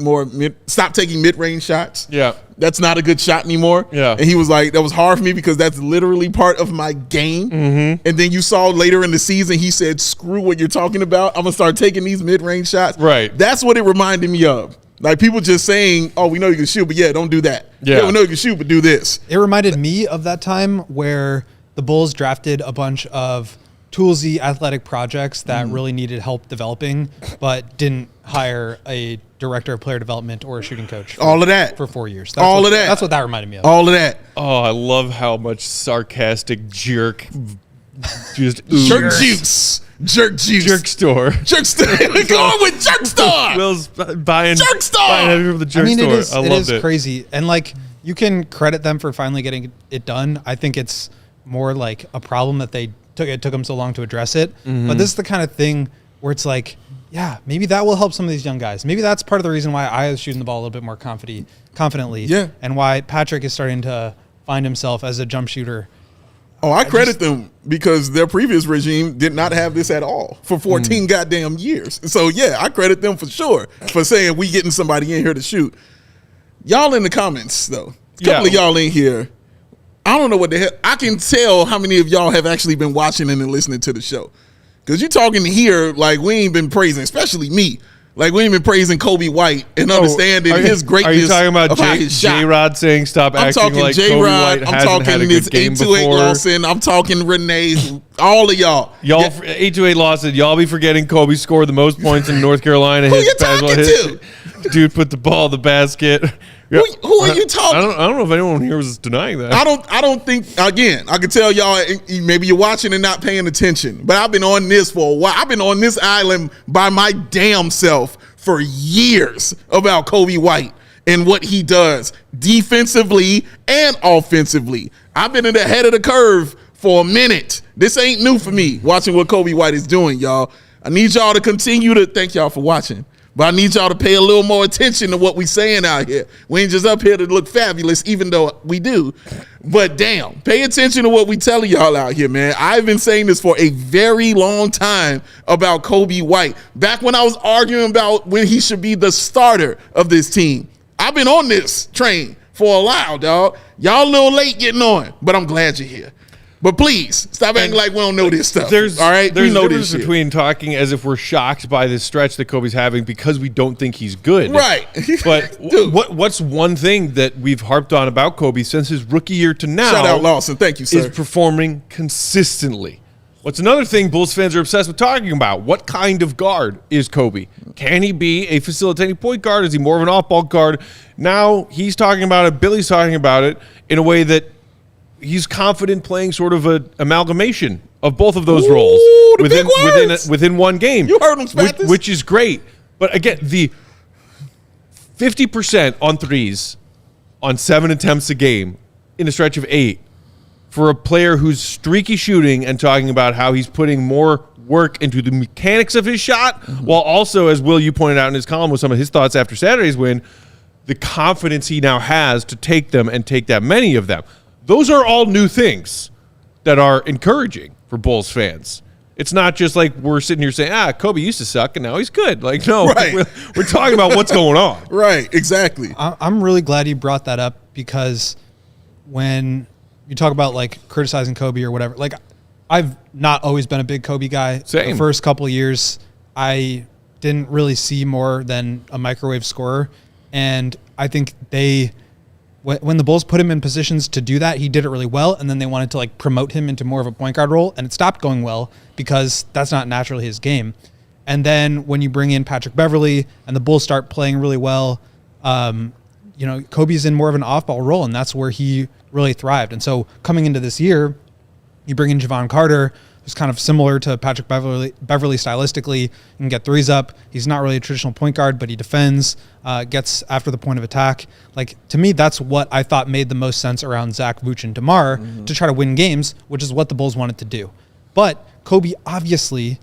stop taking mid-range shots. Yeah. That's not a good shot anymore. Yeah. And he was like, that was hard for me because that's literally part of my game. And then you saw later in the season, he said, screw what you're talking about. I'm going to start taking these mid-range shots. Right. That's what it reminded me of. Like people just saying, oh, we know you can shoot, but yeah, don't do that. Yeah, we know you can shoot, but do this. It reminded me of that time where the Bulls drafted a bunch of toolsy athletic projects that really needed help developing, but didn't hire a director of player development or a shooting coach. All of that. For 4 years. That's what that reminded me of. All of that. Oh, I love how much sarcastic jerk just jerk juice. Jerk juice. Jerk store. Jerk store. We're going with jerk store. Will's buying jerk store. Buying from the jerk store. It is crazy. And like you can credit them for finally getting it done. I think it's more like a problem that it took them so long to address it. But this is the kind of thing where it's like, yeah, maybe that will help some of these young guys. Maybe that's part of the reason why I was shooting the ball a little bit more confidently. Yeah. And why Patrick is starting to find himself as a jump shooter. Oh, I credit them because their previous regime did not have this at all for 14 goddamn years. So, yeah, I credit them for sure for saying we getting somebody in here to shoot. Y'all in the comments, though. A couple of y'all in here. I don't know what the hell. I can tell how many of y'all have actually been watching and listening to the show. Because you're talking here like we ain't been praising, especially me. Like we ain't been praising Coby White and understanding his greatness. Are you talking about J-Rod saying stop acting like Coby White hasn't had a good game before? I'm talking this 828 Lawson. I'm talking Renee. All of y'all. 828 Lawson. Y'all be forgetting Coby scored the most points in North Carolina. Who you talking to? Dude put the ball in the basket. Who are you talking? I don't know if anyone here was denying that. I don't think, again, I can tell y'all, maybe you're watching and not paying attention, but I've been on this for a while. I've been on this island by my damn self for years about Coby White and what he does defensively and offensively. I've been in the head of the curve for a minute. This ain't new for me, watching what Coby White is doing, y'all. I need y'all to continue to, thank y'all for watching. But I need y'all to pay a little more attention to what we saying out here. We ain't just up here to look fabulous, even though we do. But damn, pay attention to what we telling y'all out here, man. I've been saying this for a very long time about Coby White. Back when I was arguing about when he should be the starter of this team. I've been on this train for a while, dog. Y'all a little late getting on, but I'm glad you're here. But please, stop acting like we don't know this stuff. All right? There's we know a difference between talking as if we're shocked by this stretch that Coby's having because we don't think he's good. Right. But what's one thing that we've harped on about Coby since his rookie year to now? Shout out Lawson. Thank you, sir. Is performing consistently. What's another thing Bulls fans are obsessed with talking about? What kind of guard is Coby? Can he be a facilitating point guard? Is he more of an off-ball guard? Now he's talking about it. Billy's talking about it in a way that he's confident playing sort of an amalgamation of both of those roles within one game. You heard him spat this? Which is great. But again, the 50% on threes on 7 attempts a game in a stretch of 8 for a player who's streaky shooting and talking about how he's putting more work into the mechanics of his shot, while also, as Will, you pointed out in his column with some of his thoughts after Saturday's win, the confidence he now has to take them and take that many of them. Those are all new things that are encouraging for Bulls fans. It's not just like we're sitting here saying, Coby used to suck and now he's good. Like, no, Right. we're talking about what's going on. Right, exactly. I'm really glad you brought that up, because when you talk about like criticizing Coby or whatever, like I've not always been a big Coby guy. Same. The first couple of years, I didn't really see more than a microwave scorer. And I think when the Bulls put him in positions to do that, he did it really well. And then they wanted to like promote him into more of a point guard role, and it stopped going well because that's not naturally his game. And then when you bring in Patrick Beverley and the Bulls start playing really well, Coby's in more of an off-ball role, and that's where he really thrived. And so coming into this year, you bring in Javon Carter, who's kind of similar to Patrick Beverley stylistically, and get threes up. He's not really a traditional point guard, but he defends, gets after the point of attack. Like, to me, that's what I thought made the most sense around Zach, Vooch, and DeMar to try to win games, which is what the Bulls wanted to do. But Coby obviously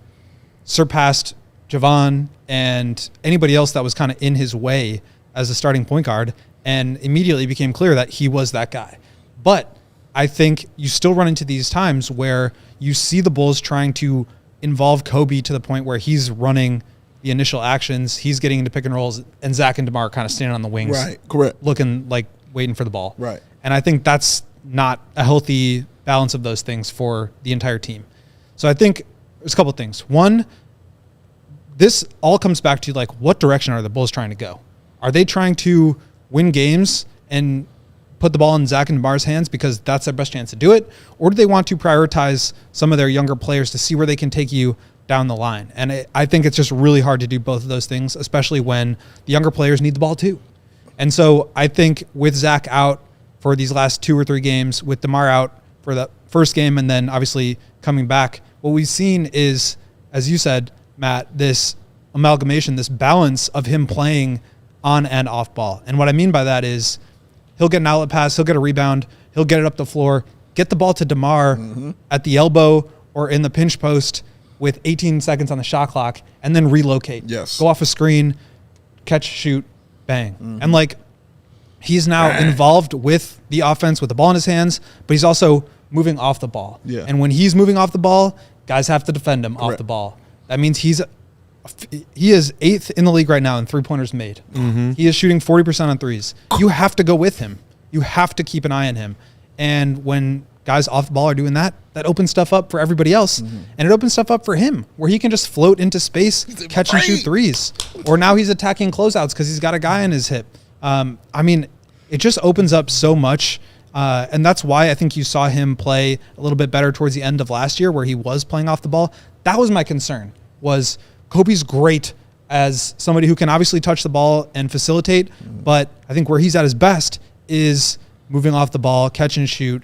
surpassed Javon and anybody else that was kind of in his way as a starting point guard, and immediately became clear that he was that guy. But I think you still run into these times where you see the Bulls trying to involve Coby to the point where he's running the initial actions, he's getting into pick and rolls, and Zach and DeMar are kind of standing on the wings. Right, correct. Looking like waiting for the ball. Right. And I think that's not a healthy balance of those things for the entire team. So I think there's a couple of things. One, this all comes back to like, what direction are the Bulls trying to go? Are they trying to win games and put the ball in Zach and DeMar's hands because that's their best chance to do it? Or do they want to prioritize some of their younger players to see where they can take you down the line? And I think it's just really hard to do both of those things, especially when the younger players need the ball too. And so I think with Zach out for these last 2 or 3 games, with DeMar out for the first game, and then obviously coming back, what we've seen is, as you said, Matt, this amalgamation, this balance of him playing on and off ball. And what I mean by that is he'll get an outlet pass, he'll get a rebound, he'll get it up the floor, get the ball to DeMar at the elbow or in the pinch post with 18 seconds on the shot clock, and then relocate. Yes. Go off a screen, catch, shoot, bang. And like, he's now involved with the offense with the ball in his hands, but he's also moving off the ball. Yeah. And when he's moving off the ball, guys have to defend him off the ball. That means he is 8th in the league right now in three-pointers made. He is shooting 40% on threes. You have to go with him. You have to keep an eye on him. And when guys off the ball are doing that, that opens stuff up for everybody else. And it opens stuff up for him where he can just float into space, catch and shoot threes. Or now he's attacking closeouts because he's got a guy on his hip. I mean, it just opens up so much. And that's why I think you saw him play a little bit better towards the end of last year where he was playing off the ball. That was my concern, was Coby's great as somebody who can obviously touch the ball and facilitate, but I think where he's at his best is moving off the ball, catch and shoot,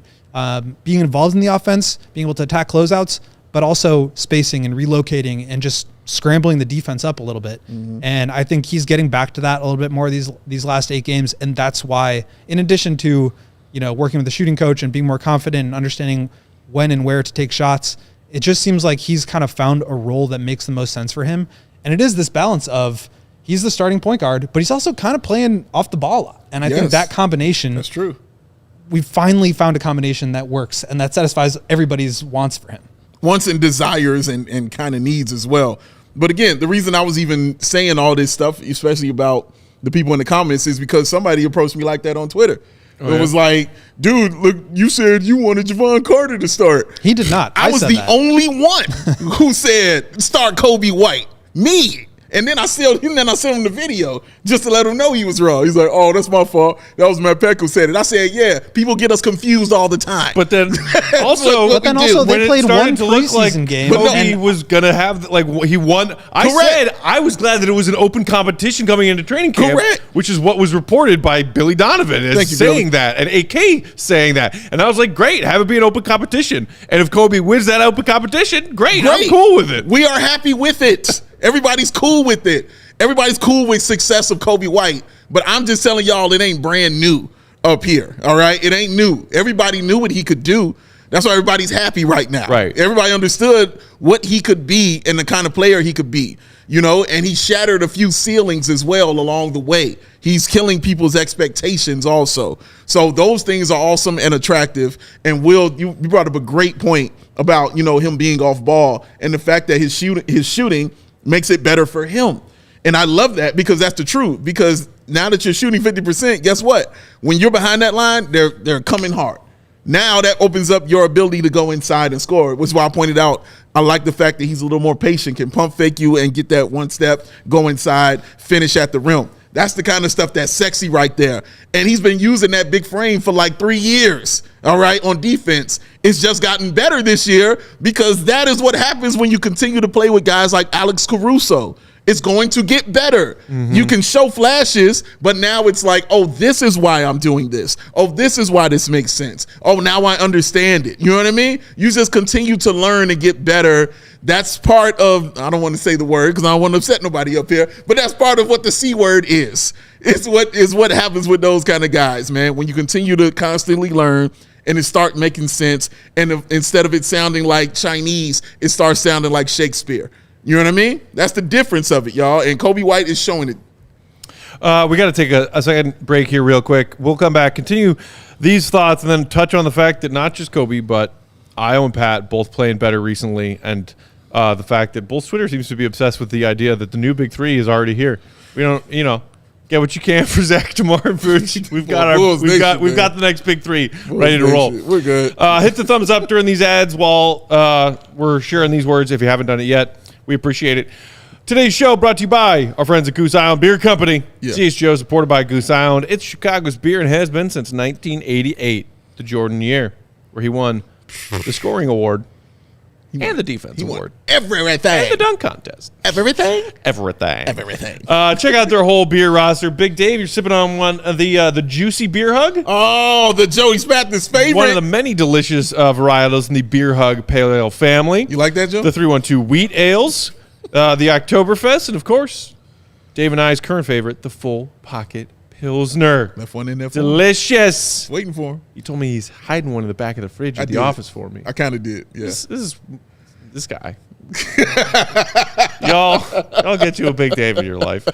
being involved in the offense, being able to attack closeouts, but also spacing and relocating and just scrambling the defense up a little bit. And I think he's getting back to that a little bit more these last 8 games, and that's why, in addition to working with the shooting coach and being more confident and understanding when and where to take shots, it just seems like he's kind of found a role that makes the most sense for him. And it is this balance of he's the starting point guard, but he's also kind of playing off the ball a lot. And I think that combination, that's true. We finally found a combination that works and that satisfies everybody's wants for him. Wants and desires and kind of needs as well. But again, the reason I was even saying all this stuff, especially about the people in the comments, is because somebody approached me like that on Twitter. It was like, dude, look, you said you wanted Javon Carter to start. He did not. I was the only one who said start Coby White. Me. And then I sent him the video just to let him know he was wrong. He's like, oh, that's my fault. That was Matt Peck who said it. I said, yeah, people get us confused all the time. But then also, they played one preseason game. Coby was going to have, he won. I said I was glad that it was an open competition coming into training camp, which is what was reported by Billy Donovan as saying that, and AK saying that. And I was like, great, have it be an open competition. And if Coby wins that open competition, great. I'm cool with it. We are happy with it. Everybody's cool with it. Everybody's cool with success of Coby White. But I'm just telling y'all it ain't brand new up here, all right? It ain't new. Everybody knew what he could do. That's why everybody's happy right now. Right. Everybody understood what he could be and the kind of player he could be, and he shattered a few ceilings as well along the way. He's killing people's expectations also. So those things are awesome and attractive. And Will, you brought up a great point about, him being off ball and the fact that his shooting makes it better for him. And I love that because that's the truth. Because now that you're shooting 50%, guess what? When you're behind that line, they're coming hard. Now that opens up your ability to go inside and score, which is why I pointed out I like the fact that he's a little more patient, can pump fake you and get that one step, go inside, finish at the rim. That's the kind of stuff that's sexy right there. And he's been using that big frame for like 3 years, all right, on defense. It's just gotten better this year because that is what happens when you continue to play with guys like Alex Caruso. It's going to get better. Mm-hmm. You can show flashes, but now it's like, oh, this is why I'm doing this. Oh, this is why this makes sense. Oh, now I understand it. You know what I mean? You just continue to learn and get better. That's part of, I don't want to say the word because I don't want to upset nobody up here, but that's part of what the C word is. It's what happens with those kind of guys, man. When you continue to constantly learn and it start making sense, and instead of it sounding like Chinese, it starts sounding like Shakespeare. You know what I mean? That's the difference of it, y'all. And Coby White is showing it. We got to take a second break here real quick. We'll come back, continue these thoughts, and then touch on the fact that not just Coby, but Io and Pat both playing better recently, and the fact that Bulls Twitter seems to be obsessed with the idea that the new Big Three is already here. We don't, get what you can for Zach, Demar, and Vooch. We've got the next Big Three ready to roll. We're good. Hit the thumbs up during these ads while we're sharing these words if you haven't done it yet. We appreciate it. Today's show brought to you by our friends at Goose Island Beer Company. Yeah. CHGO supported by Goose Island. It's Chicago's beer and has been since 1988, the Jordan year, where he won the scoring award and the defense award. Everything. And the dunk contest. Everything. Check out their whole beer roster. Big Dave, you're sipping on one of the Juicy Beer Hug. Oh, the Joey Spathis favorite. One of the many delicious varietals in the Beer Hug Pale Ale family. You like that, Joe? The 312 Wheat Ales, the Oktoberfest, and of course, Dave and I's current favorite, the Full Pocket Pilsner. Left one in there for delicious. Waiting for him. You told me he's hiding one in the back of the fridge at the office for me. I kind of did, yeah. This is this guy. Y'all get you a Big Dave in your life.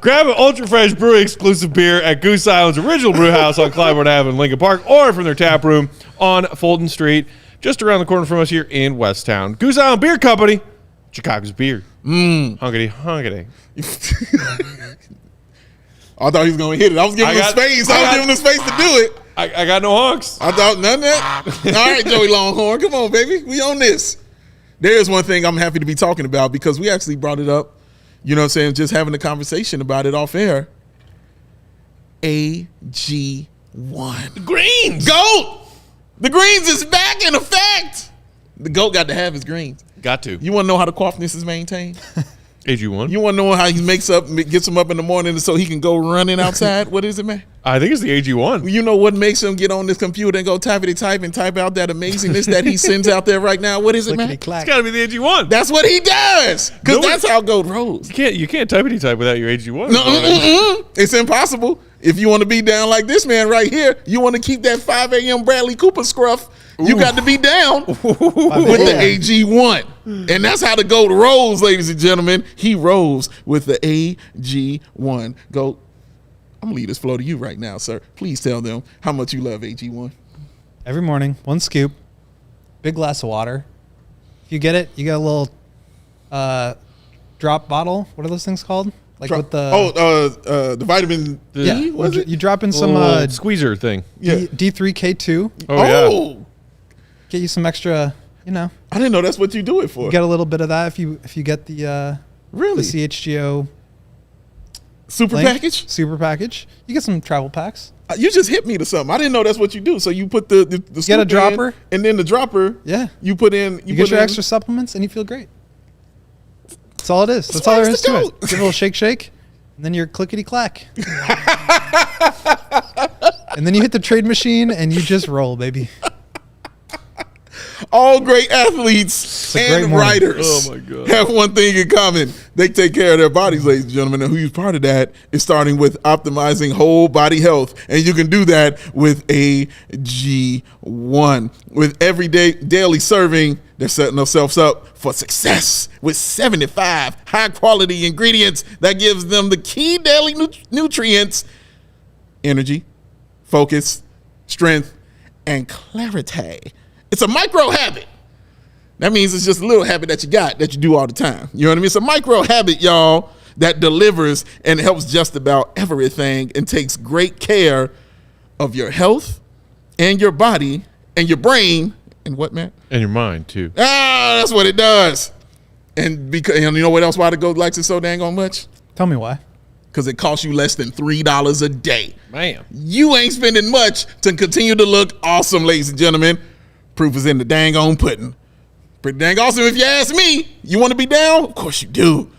Grab an ultra fresh brewing exclusive beer at Goose Island's original brew house on Clybourne Ave in Lincoln Park, or from their tap room on Fulton Street, just around the corner from us here in Westtown. Goose Island Beer Company, Chicago's beer. Hunkity. I thought he was going to hit it. I was giving him space. I was giving him space to do it. I got no honks. I thought none of that. All right, Joey Longhorn. Come on, baby. We on this. There's one thing I'm happy to be talking about because we actually brought it up, you know what I'm saying, just having a conversation about it off air. AG1. The greens. GOAT. The greens is back in effect. The GOAT got to have his greens. Got to. You want to know how the coughness is maintained? AG1. You want to know how he gets him up in the morning so he can go running outside? What is it, man? I think it's the AG1. You know what makes him get on this computer and go type and type out that amazingness that he sends out there right now? What is it, man? It's got to be the AG1. That's what he does because that's how GOAT rolls. You can't type without your AG1. No, it's impossible. If you want to be down like this man right here, you want to keep that 5 a.m. Bradley Cooper scruff, you got to be down with the AG1. And that's how the GOAT rolls, ladies and gentlemen. He rolls with the AG1. GOAT, I'm going to leave this flow to you right now, sir. Please tell them how much you love AG1. Every morning, 1 scoop, big glass of water. If you get it, you get a little drop bottle. What are those things called? Like with the the vitamin D, was it? You drop in some squeezer thing. Yeah. D3K2. Oh, yeah. Get you some extra, I didn't know that's what you do it for. You get a little bit of that if you get the really the CHGO super package. Super package. You get some travel packs. You just hit me to something. I didn't know that's what you do. So you put the you get a dropper, and then the dropper. Yeah. You put in. You get your extra supplements, and you feel great. That's all it is. That's all there is to it. Give it a little shake, and then you're clickety clack. And then you hit the trade machine, and you just roll, baby. All great athletes and writers have one thing in common. They take care of their bodies, ladies and gentlemen. And who's part of that is starting with optimizing whole body health. And you can do that with AG1. With every daily serving, they're setting themselves up for success with 75 high-quality ingredients that gives them the key daily nutrients: energy, focus, strength, and clarity. It's a micro habit. That means it's just a little habit that you got that you do all the time. You know what I mean? It's a micro habit, y'all, that delivers and helps just about everything and takes great care of your health and your body and your brain and what, man? And your mind, too. That's what it does. And you know what else why the GOAT likes it so dang on much? Tell me why. Because it costs you less than $3 a day. Man. You ain't spending much to continue to look awesome, ladies and gentlemen. Proof is in the dang on pudding. Pretty dang awesome if you ask me. You want to be down? Of course you do.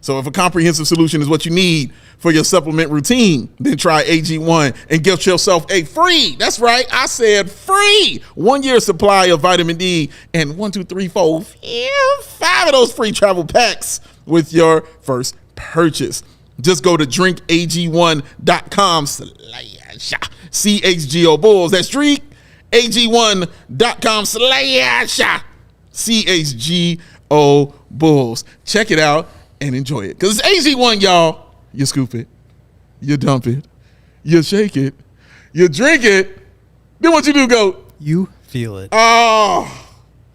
So if a comprehensive solution is what you need for your supplement routine, then try AG1 and get yourself a free, that's right, I said free, 1 year supply of vitamin D and 5 of those free travel packs with your first purchase. Just go to drinkag1.com/CHGO Bulls. That's drinkag1.com/CHGO Bulls. Check it out and enjoy it. Because it's AG1, y'all. You scoop it. You dump it. You shake it. You drink it. Then what you do, GOAT? You feel it. Oh,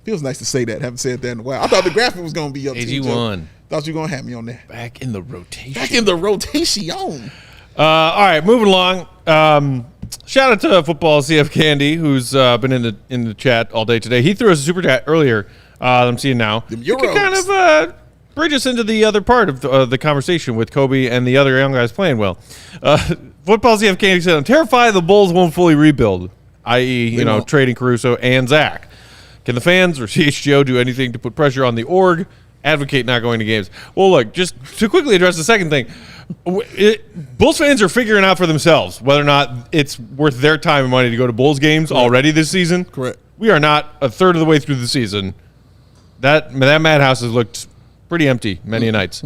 feels nice to say that. Haven't said that in a while. I thought the graphic was going to be up to AG1. Thought you were going to have me on there. Back in the rotation. Back in the rotation. All right, moving along. Shout out to Football CF Candy, who's been in the chat all day today. He threw us a super chat earlier. I'm seeing now. You can kind of bridge us into the other part of the conversation with Coby and the other young guys playing well. Football CF Candy said, "I'm terrified the Bulls won't fully rebuild, i.e., trading Caruso and Zach. Can the fans or CHGO do anything to put pressure on the org? Advocate not going to games?" Well, look, just to quickly address the second thing, Bulls fans are figuring out for themselves whether or not it's worth their time and money to go to Bulls games already this season. Correct. We are not a third of the way through the season. That madhouse has looked pretty empty many nights.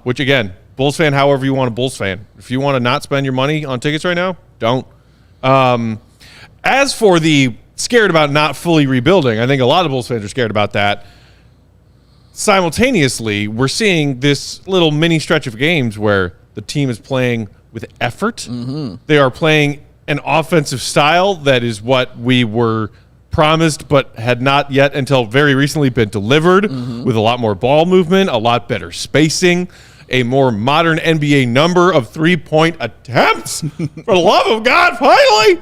Which, again, Bulls fan, however you want a Bulls fan. If you want to not spend your money on tickets right now, don't. As for the scared about not fully rebuilding, I think a lot of Bulls fans are scared about that. Simultaneously, we're seeing this little mini stretch of games where the team is playing with effort. They are playing an offensive style that is what we were promised but had not yet until very recently been delivered, with a lot more ball movement, a lot better spacing, a more modern NBA number of three-point attempts. For the love of God, finally!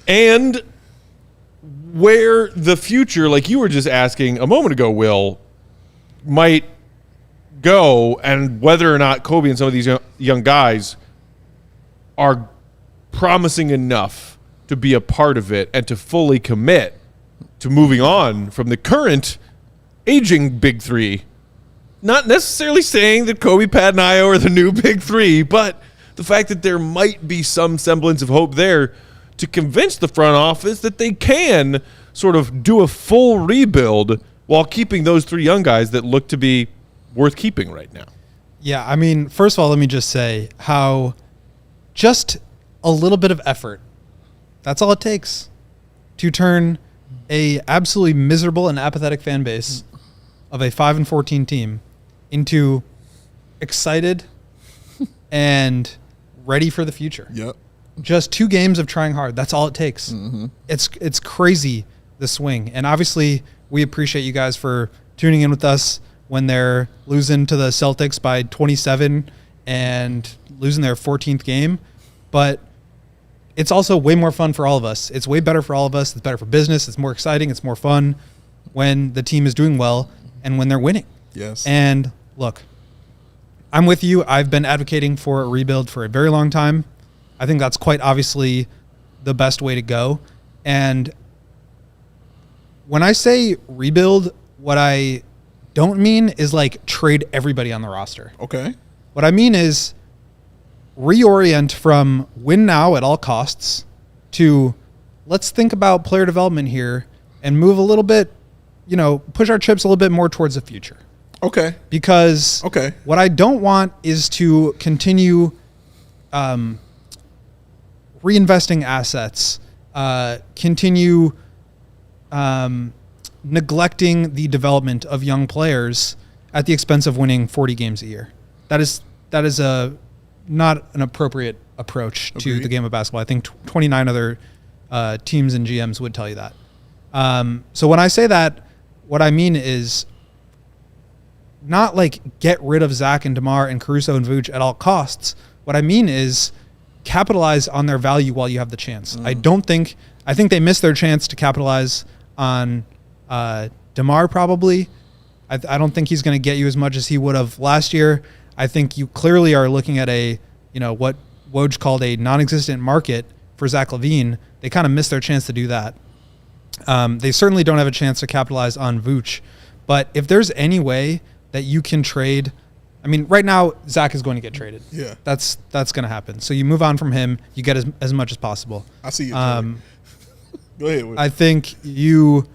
And where the future, like you were just asking a moment ago, Will, might go, and whether or not Coby and some of these young guys are promising enough to be a part of it and to fully commit to moving on from the current aging big three. Not necessarily saying that Coby, Pat, and Io are the new big three, but the fact that there might be some semblance of hope there to convince the front office that they can sort of do a full rebuild while keeping those three young guys that look to be worth keeping right now. Yeah, I mean, first of all, let me just say how just a little bit of effort, that's all it takes to turn a absolutely miserable and apathetic fan base of a 5-14 team into excited and ready for the future. Yep. Just 2 games of trying hard. That's all it takes. It's crazy, the swing. And obviously, we appreciate you guys for tuning in with us when they're losing to the Celtics by 27 and losing their 14th game. But it's also way more fun for all of us. It's way better for all of us. It's better for business. It's more exciting. It's more fun when the team is doing well and when they're winning. Yes. And look, I'm with you. I've been advocating for a rebuild for a very long time. I think that's quite obviously the best way to go. And when I say rebuild, what I don't mean is like trade everybody on the roster. Okay. What I mean is reorient from win now at all costs to let's think about player development here and move a little bit, push our chips a little bit more towards the future. Okay. Because what I don't want is to continue reinvesting assets, continue neglecting the development of young players at the expense of winning 40 games a year. That is not an appropriate approach to the game of basketball. I think 29 other teams and GMs would tell you that. So when I say that, what I mean is not like get rid of Zach and DeMar and Caruso and Vooch at all costs. What I mean is capitalize on their value while you have the chance. I think they missed their chance to capitalize on DeMar probably. I don't think he's going to get you as much as he would have last year. I think you clearly are looking at what Woj called a non-existent market for Zach LaVine. They kind of missed their chance to do that. They certainly don't have a chance to capitalize on Vooch. But if there's any way that you can trade, I mean, right now Zach is going to get traded. Yeah, that's going to happen. So you move on from him. You get as much as possible. I see you. Go ahead. I think you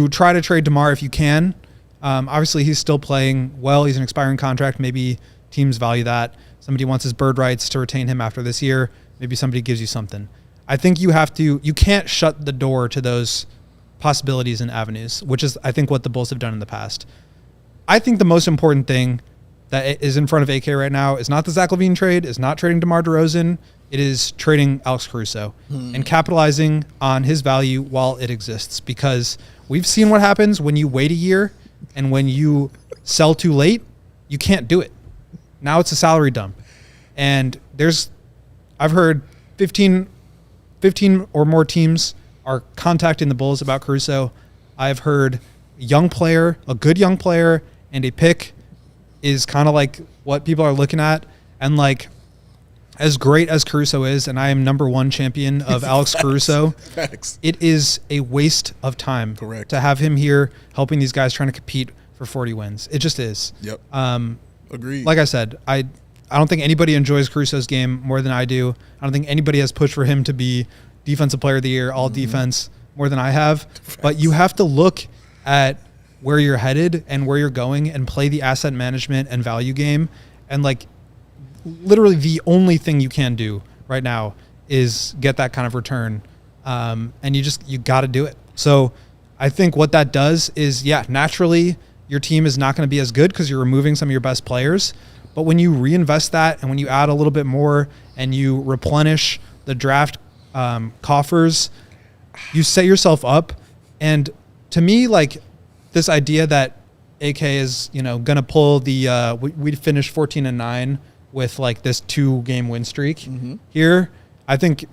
try to trade DeMar if you can. Obviously, he's still playing well. He's an expiring contract. Maybe teams value that. Somebody wants his bird rights to retain him after this year. Maybe somebody gives you something. I think you can't shut the door to those possibilities and avenues, which is, I think, what the Bulls have done in the past. I think the most important thing that is in front of AK right now is not the Zach LaVine trade, is not trading DeMar DeRozan. It is trading Alex Caruso and capitalizing on his value while it exists, because we've seen what happens when you wait a year and when you sell too late, you can't do it. Now it's a salary dump. And I've heard 15 or more teams are contacting the Bulls about Caruso. I've heard a good young player and a pick is kind of like what people are looking at. And like, as great as Caruso is, and I am number one champion of Alex Caruso, it is a waste of time to have him here helping these guys trying to compete for 40 wins. It just is. Yep. Agreed. Like I said, I don't think anybody enjoys Caruso's game more than I do. I don't think anybody has pushed for him to be defensive player of the year, all defense, more than I have. But you have to look at where you're headed and where you're going and play the asset management and value game. And like, literally the only thing you can do right now is get that kind of return. And you got to do it. So I think what that does is, naturally your team is not going to be as good because you're removing some of your best players. But when you reinvest that and when you add a little bit more and you replenish the draft coffers, you set yourself up. And to me, like, this idea that AK is, going to pull the we finished 14-9 with like this 2-game win streak here. I think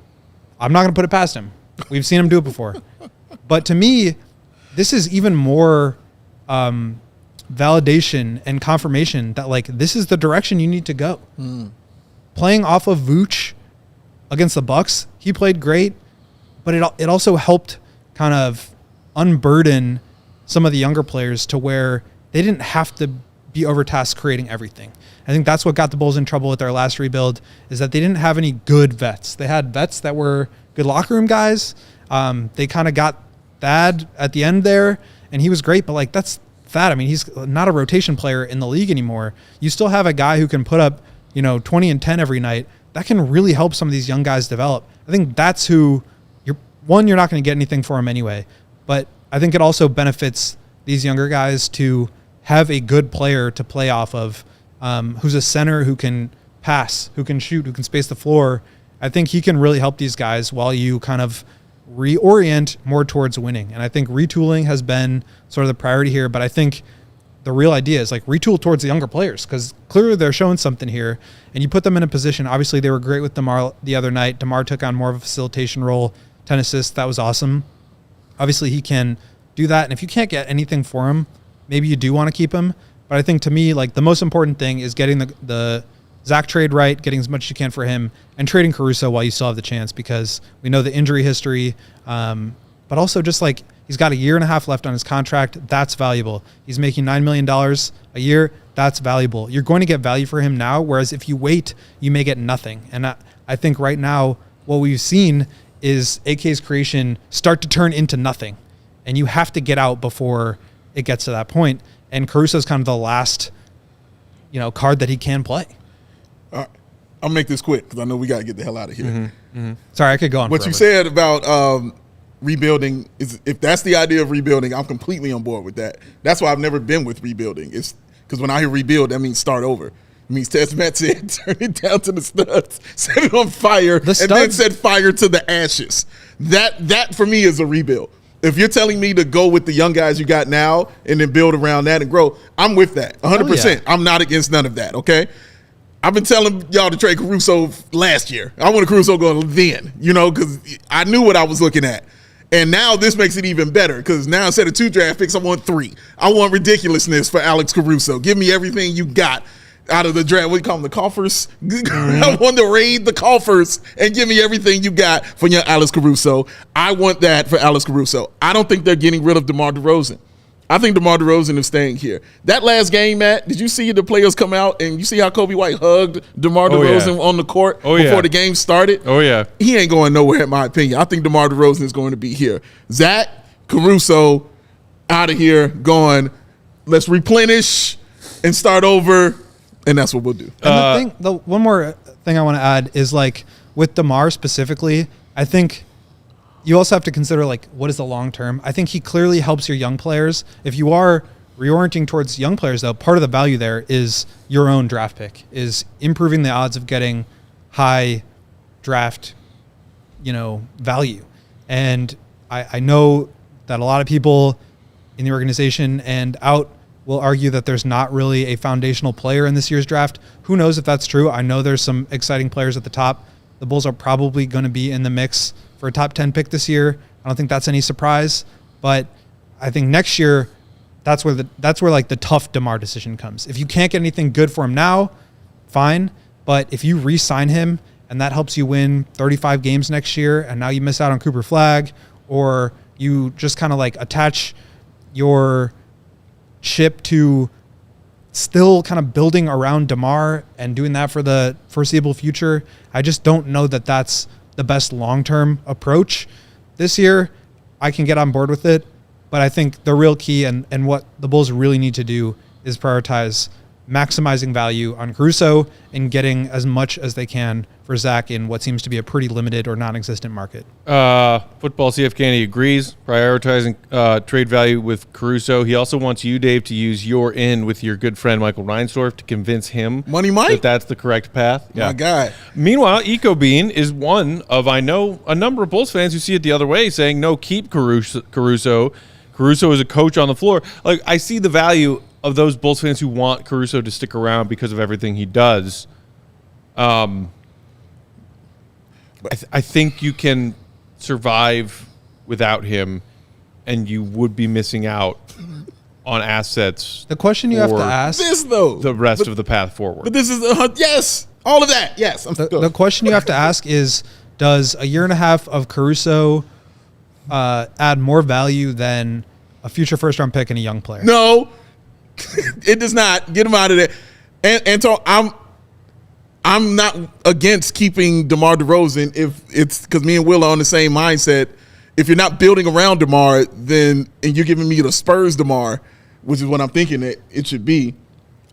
I'm not going to put it past him. We've seen him do it before. But to me, this is even more validation and confirmation that like this is the direction you need to go. Playing off of Vooch against the Bucks, he played great, but it also helped kind of unburden some of the younger players to where they didn't have to be overtasked creating everything. I think that's what got the Bulls in trouble with their last rebuild, is that they didn't have any good vets. They had vets that were good locker room guys. They kind of got Thad at the end there, and he was great, but like that's Thad. I mean, he's not a rotation player in the league anymore. You still have a guy who can put up, 20 and 10 every night. That can really help some of these young guys develop. I think that's who you're not going to get anything for him anyway, but I think it also benefits these younger guys to have a good player to play off of, who's a center who can pass, who can shoot, who can space the floor. I think he can really help these guys while you kind of reorient more towards winning. And I think retooling has been sort of the priority here, but I think the real idea is like retool towards the younger players, because clearly they're showing something here, and you put them in a position. Obviously they were great with DeMar the other night. DeMar took on more of a facilitation role, 10 assists. That was awesome. Obviously he can do that. And if you can't get anything for him, maybe you do want to keep him. But I think to me, like the most important thing is getting the Zach trade right, getting as much as you can for him, and trading Caruso while you still have the chance, because we know the injury history. But also just like he's got a year and a half left on his contract. That's valuable. He's making $9 million a year. That's valuable. You're going to get value for him now, whereas if you wait, you may get nothing. And I think right now what we've seen is AK's creation start to turn into nothing. And you have to get out before it gets to that point. And Caruso's kind of the last, card that he can play. All right. I'll make this quick because I know we got to get the hell out of here. Sorry, I could go on What forever. you said about rebuilding, is if that's the idea of rebuilding, I'm completely on board with that. That's why I've never been with rebuilding. It's because when I hear rebuild, that means start over. It means Tess Matt said, turn it down to the studs, set it on fire, and then set fire to the ashes. That for me is a rebuild. If you're telling me to go with the young guys you got now and then build around that and grow, I'm with that 100%. I'm not against none of that, okay? I've been telling y'all to trade Caruso last year. I wanted Caruso going then, because I knew what I was looking at. And now this makes it even better because now instead of 2 draft picks, I want 3. I want ridiculousness for Alex Caruso. Give me everything you got out of the draft. What do you call them, the coffers? I want to raid the coffers and give me everything you got for young Alex Caruso. I want that for Alex Caruso. I don't think they're getting rid of DeMar DeRozan. I think DeMar DeRozan is staying here. That last game, Matt, did you see the players come out and you see how Coby White hugged DeMar DeRozan on the court before the game started? Oh, yeah. He ain't going nowhere, in my opinion. I think DeMar DeRozan is going to be here. Zach, Caruso, out of here, going, let's replenish and start over, and that's what we'll do. And the one more thing I want to add is, with DeMar specifically, I think you also have to consider, what is the long term? I think he clearly helps your young players. If you are reorienting towards young players, though, part of the value there is your own draft pick, is improving the odds of getting high draft, value. And I know that a lot of people in the organization and out will argue that there's not really a foundational player in this year's draft. Who knows if that's true? I know there's some exciting players at the top. The Bulls are probably going to be in the mix for a top 10 pick this year. I don't think that's any surprise, but I think next year that's where the tough DeMar decision comes. If you can't get anything good for him now, fine, but if you re-sign him and that helps you win 35 games next year and now you miss out on Cooper Flagg, or you just kind of attach your chip to still kind of building around DeMar and doing that for the foreseeable future, I just don't know that that's the best long-term approach. This year, I can get on board with it, but I think the real key and what the Bulls really need to do is prioritize maximizing value on Caruso and getting as much as they can for Zach in what seems to be a pretty limited or non-existent market. Football CF Candy agrees, prioritizing trade value with Caruso. He also wants you, Dave, to use your in with your good friend Michael Reinsdorf to convince him Money Mike? that that's the correct path. My guy. Meanwhile, EcoBean is one of, I know, a number of Bulls fans who see it the other way, saying, no, keep Caruso. Caruso is a coach on the floor. I see the value of those Bulls fans who want Caruso to stick around because of everything he does. I think you can survive without him, and you would be missing out on assets. The question you have to ask the rest of the path forward. But this is yes, all of that. Yes, the question you have to ask is: does a year and a half of Caruso add more value than a future first-round pick and a young player? No. It does not. Get him out of there. And so I'm not against keeping DeMar DeRozan if it's because me and Will are on the same mindset. If you're not building around DeMar, then and you're giving me the Spurs DeMar, which is what I'm thinking that it should be,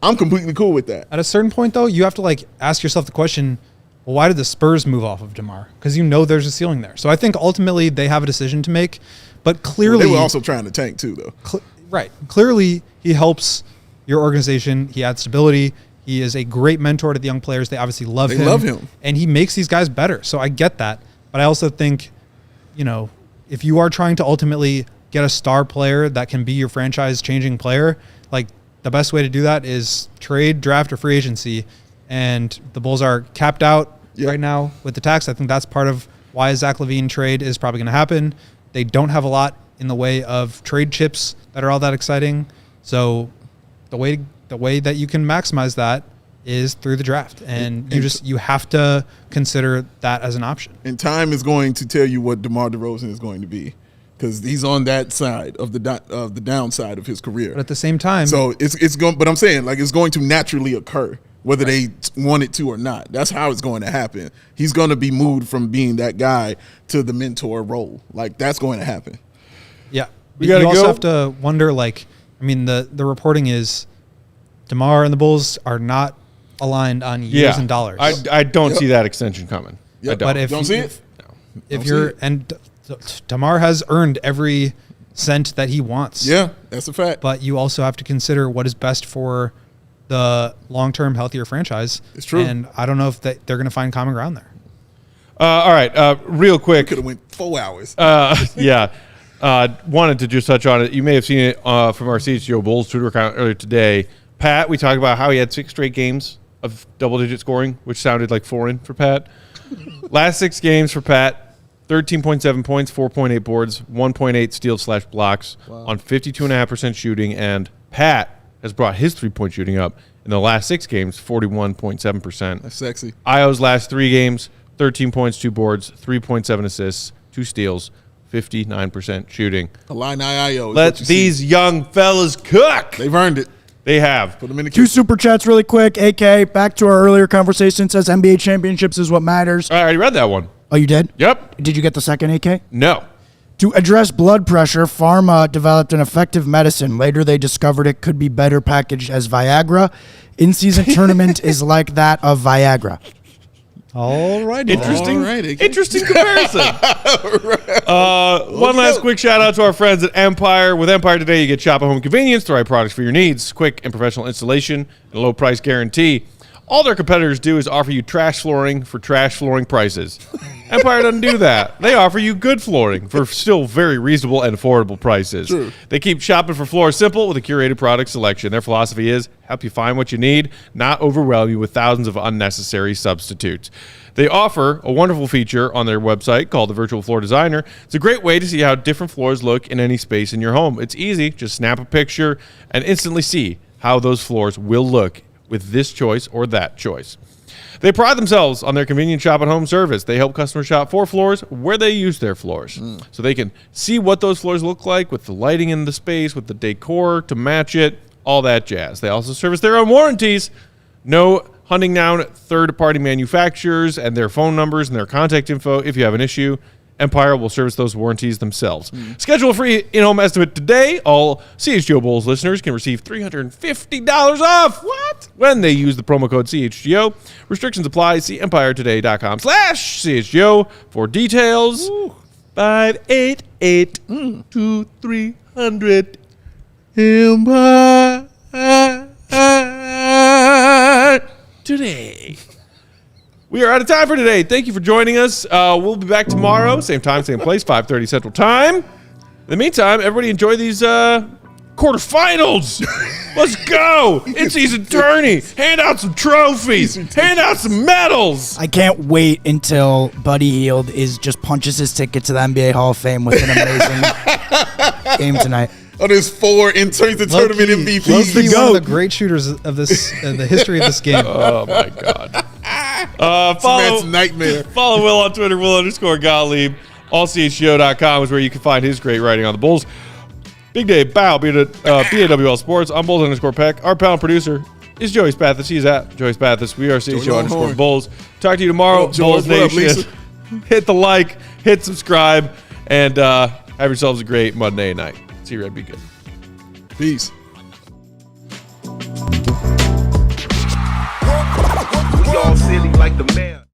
I'm completely cool with that. At a certain point, though, you have to ask yourself the question, well, why did the Spurs move off of DeMar? Because there's a ceiling there. So I think ultimately they have a decision to make, but clearly they were also trying to tank too, though. Right. Clearly, he helps your organization. He adds stability. He is a great mentor to the young players. They obviously love him. They love him. And he makes these guys better. So I get that. But I also think, if you are trying to ultimately get a star player that can be your franchise-changing player, the best way to do that is trade, draft, or free agency. And the Bulls are capped out right now with the tax. I think that's part of why a Zach LaVine trade is probably going to happen. They don't have a lot in the way of trade chips that are all that exciting. So the way that you can maximize that is through the draft. And you have to consider that as an option. And time is going to tell you what DeMar DeRozan is going to be, because he's on that side of the downside of his career. But at the same time, so it's going. But I'm saying it's going to naturally occur. whether they want it to or not. That's how it's going to happen. He's going to be moved from being that guy to the mentor role. Like, that's going to happen. Yeah. You also have to wonder, like, I mean, the reporting is DeMar and the Bulls are not aligned on years and dollars. I don't see that extension coming. Yep. But if don't see it? If you're – and DeMar has earned every cent that he wants. Yeah, that's a fact. But you also have to consider what is best for the long-term healthier franchise. It's true. And I don't know if they're going to find common ground there. All right, real quick. Could have went 4 hours. Yeah. Wanted to just touch on it. You may have seen it from our CHGO Bulls Twitter account earlier today. Pat, we talked about how he had 6 straight games of double-digit scoring, which sounded like foreign for Pat. Last 6 games for Pat, 13.7 points, 4.8 boards, 1.8 steals/blocks on 52.5% shooting, and Pat has brought his three-point shooting up in the last 6 games, 41.7%. That's sexy. Io's last 3 games, 13 points, 2 boards, 3.7 assists, 2 steals, 59% shooting. Illini Io. Let these young fellas cook. They've earned it. They have. Put them in the 2 super chats really quick. AK, back to our earlier conversation, says NBA championships is what matters. I already read that one. Oh, you did? Yep. Did you get the second, AK? No. To address blood pressure, pharma developed an effective medicine. Later, they discovered it could be better packaged as Viagra. In-season tournament is like that of Viagra. All right. Interesting. All right, AK. Interesting comparison. One last quick shout out to our friends at Empire. With Empire today, you get shop at home convenience, the right products for your needs, quick and professional installation, and a low price guarantee. All their competitors do is offer you trash flooring for trash flooring prices. Empire doesn't do that. They offer you good flooring for still very reasonable and affordable prices. True. They keep shopping for floors simple with a curated product selection. Their philosophy is help you find what you need, not overwhelm you with thousands of unnecessary substitutes. They offer a wonderful feature on their website called the Virtual Floor Designer. It's a great way to see how different floors look in any space in your home. It's easy. Just snap a picture and instantly see how those floors will look with this choice or that choice. They pride themselves on their convenient shop at home service. They help customers shop for floors where they use their floors. So they can see what those floors look like with the lighting in the space, with the decor to match it, all that jazz. They also service their own warranties. No hunting down third-party manufacturers and their phone numbers and their contact info if you have an issue. Empire will service those warranties themselves. Schedule a free in-home estimate today. All CHGO Bulls listeners can receive $350 off. What? When they use the promo code CHGO. Restrictions apply. See EmpireToday.com/CHGO for details. 588-2300 Empire Today. We are out of time for today. Thank you for joining us. We'll be back tomorrow, same time, same place, 5:30 Central Time. In the meantime, everybody enjoy these quarterfinals. Let's go. In-season tourney. Hand out some trophies. Hand out some medals. I can't wait until Buddy Hield just punches his ticket to the NBA Hall of Fame with an amazing game tonight. Oh, there's 4 in-season tournament MVPs. He's one of the great shooters of this, the history of this game. Oh, my God. That's nightmare. Follow Will on Twitter, Will_Gottlieb. AllCHGO.com is where you can find his great writing on the Bulls. Big Day Bow, BAWL Sports. I'm Bulls_Peck. Our panel producer is Joey Spathis. He's at Joey Spathis. We are CHGO_Bulls. Talk to you tomorrow, Bulls Nation. Hit the like, hit subscribe, and have yourselves a great Monday night. See you, Red. Be good. Peace. We all silly like the man.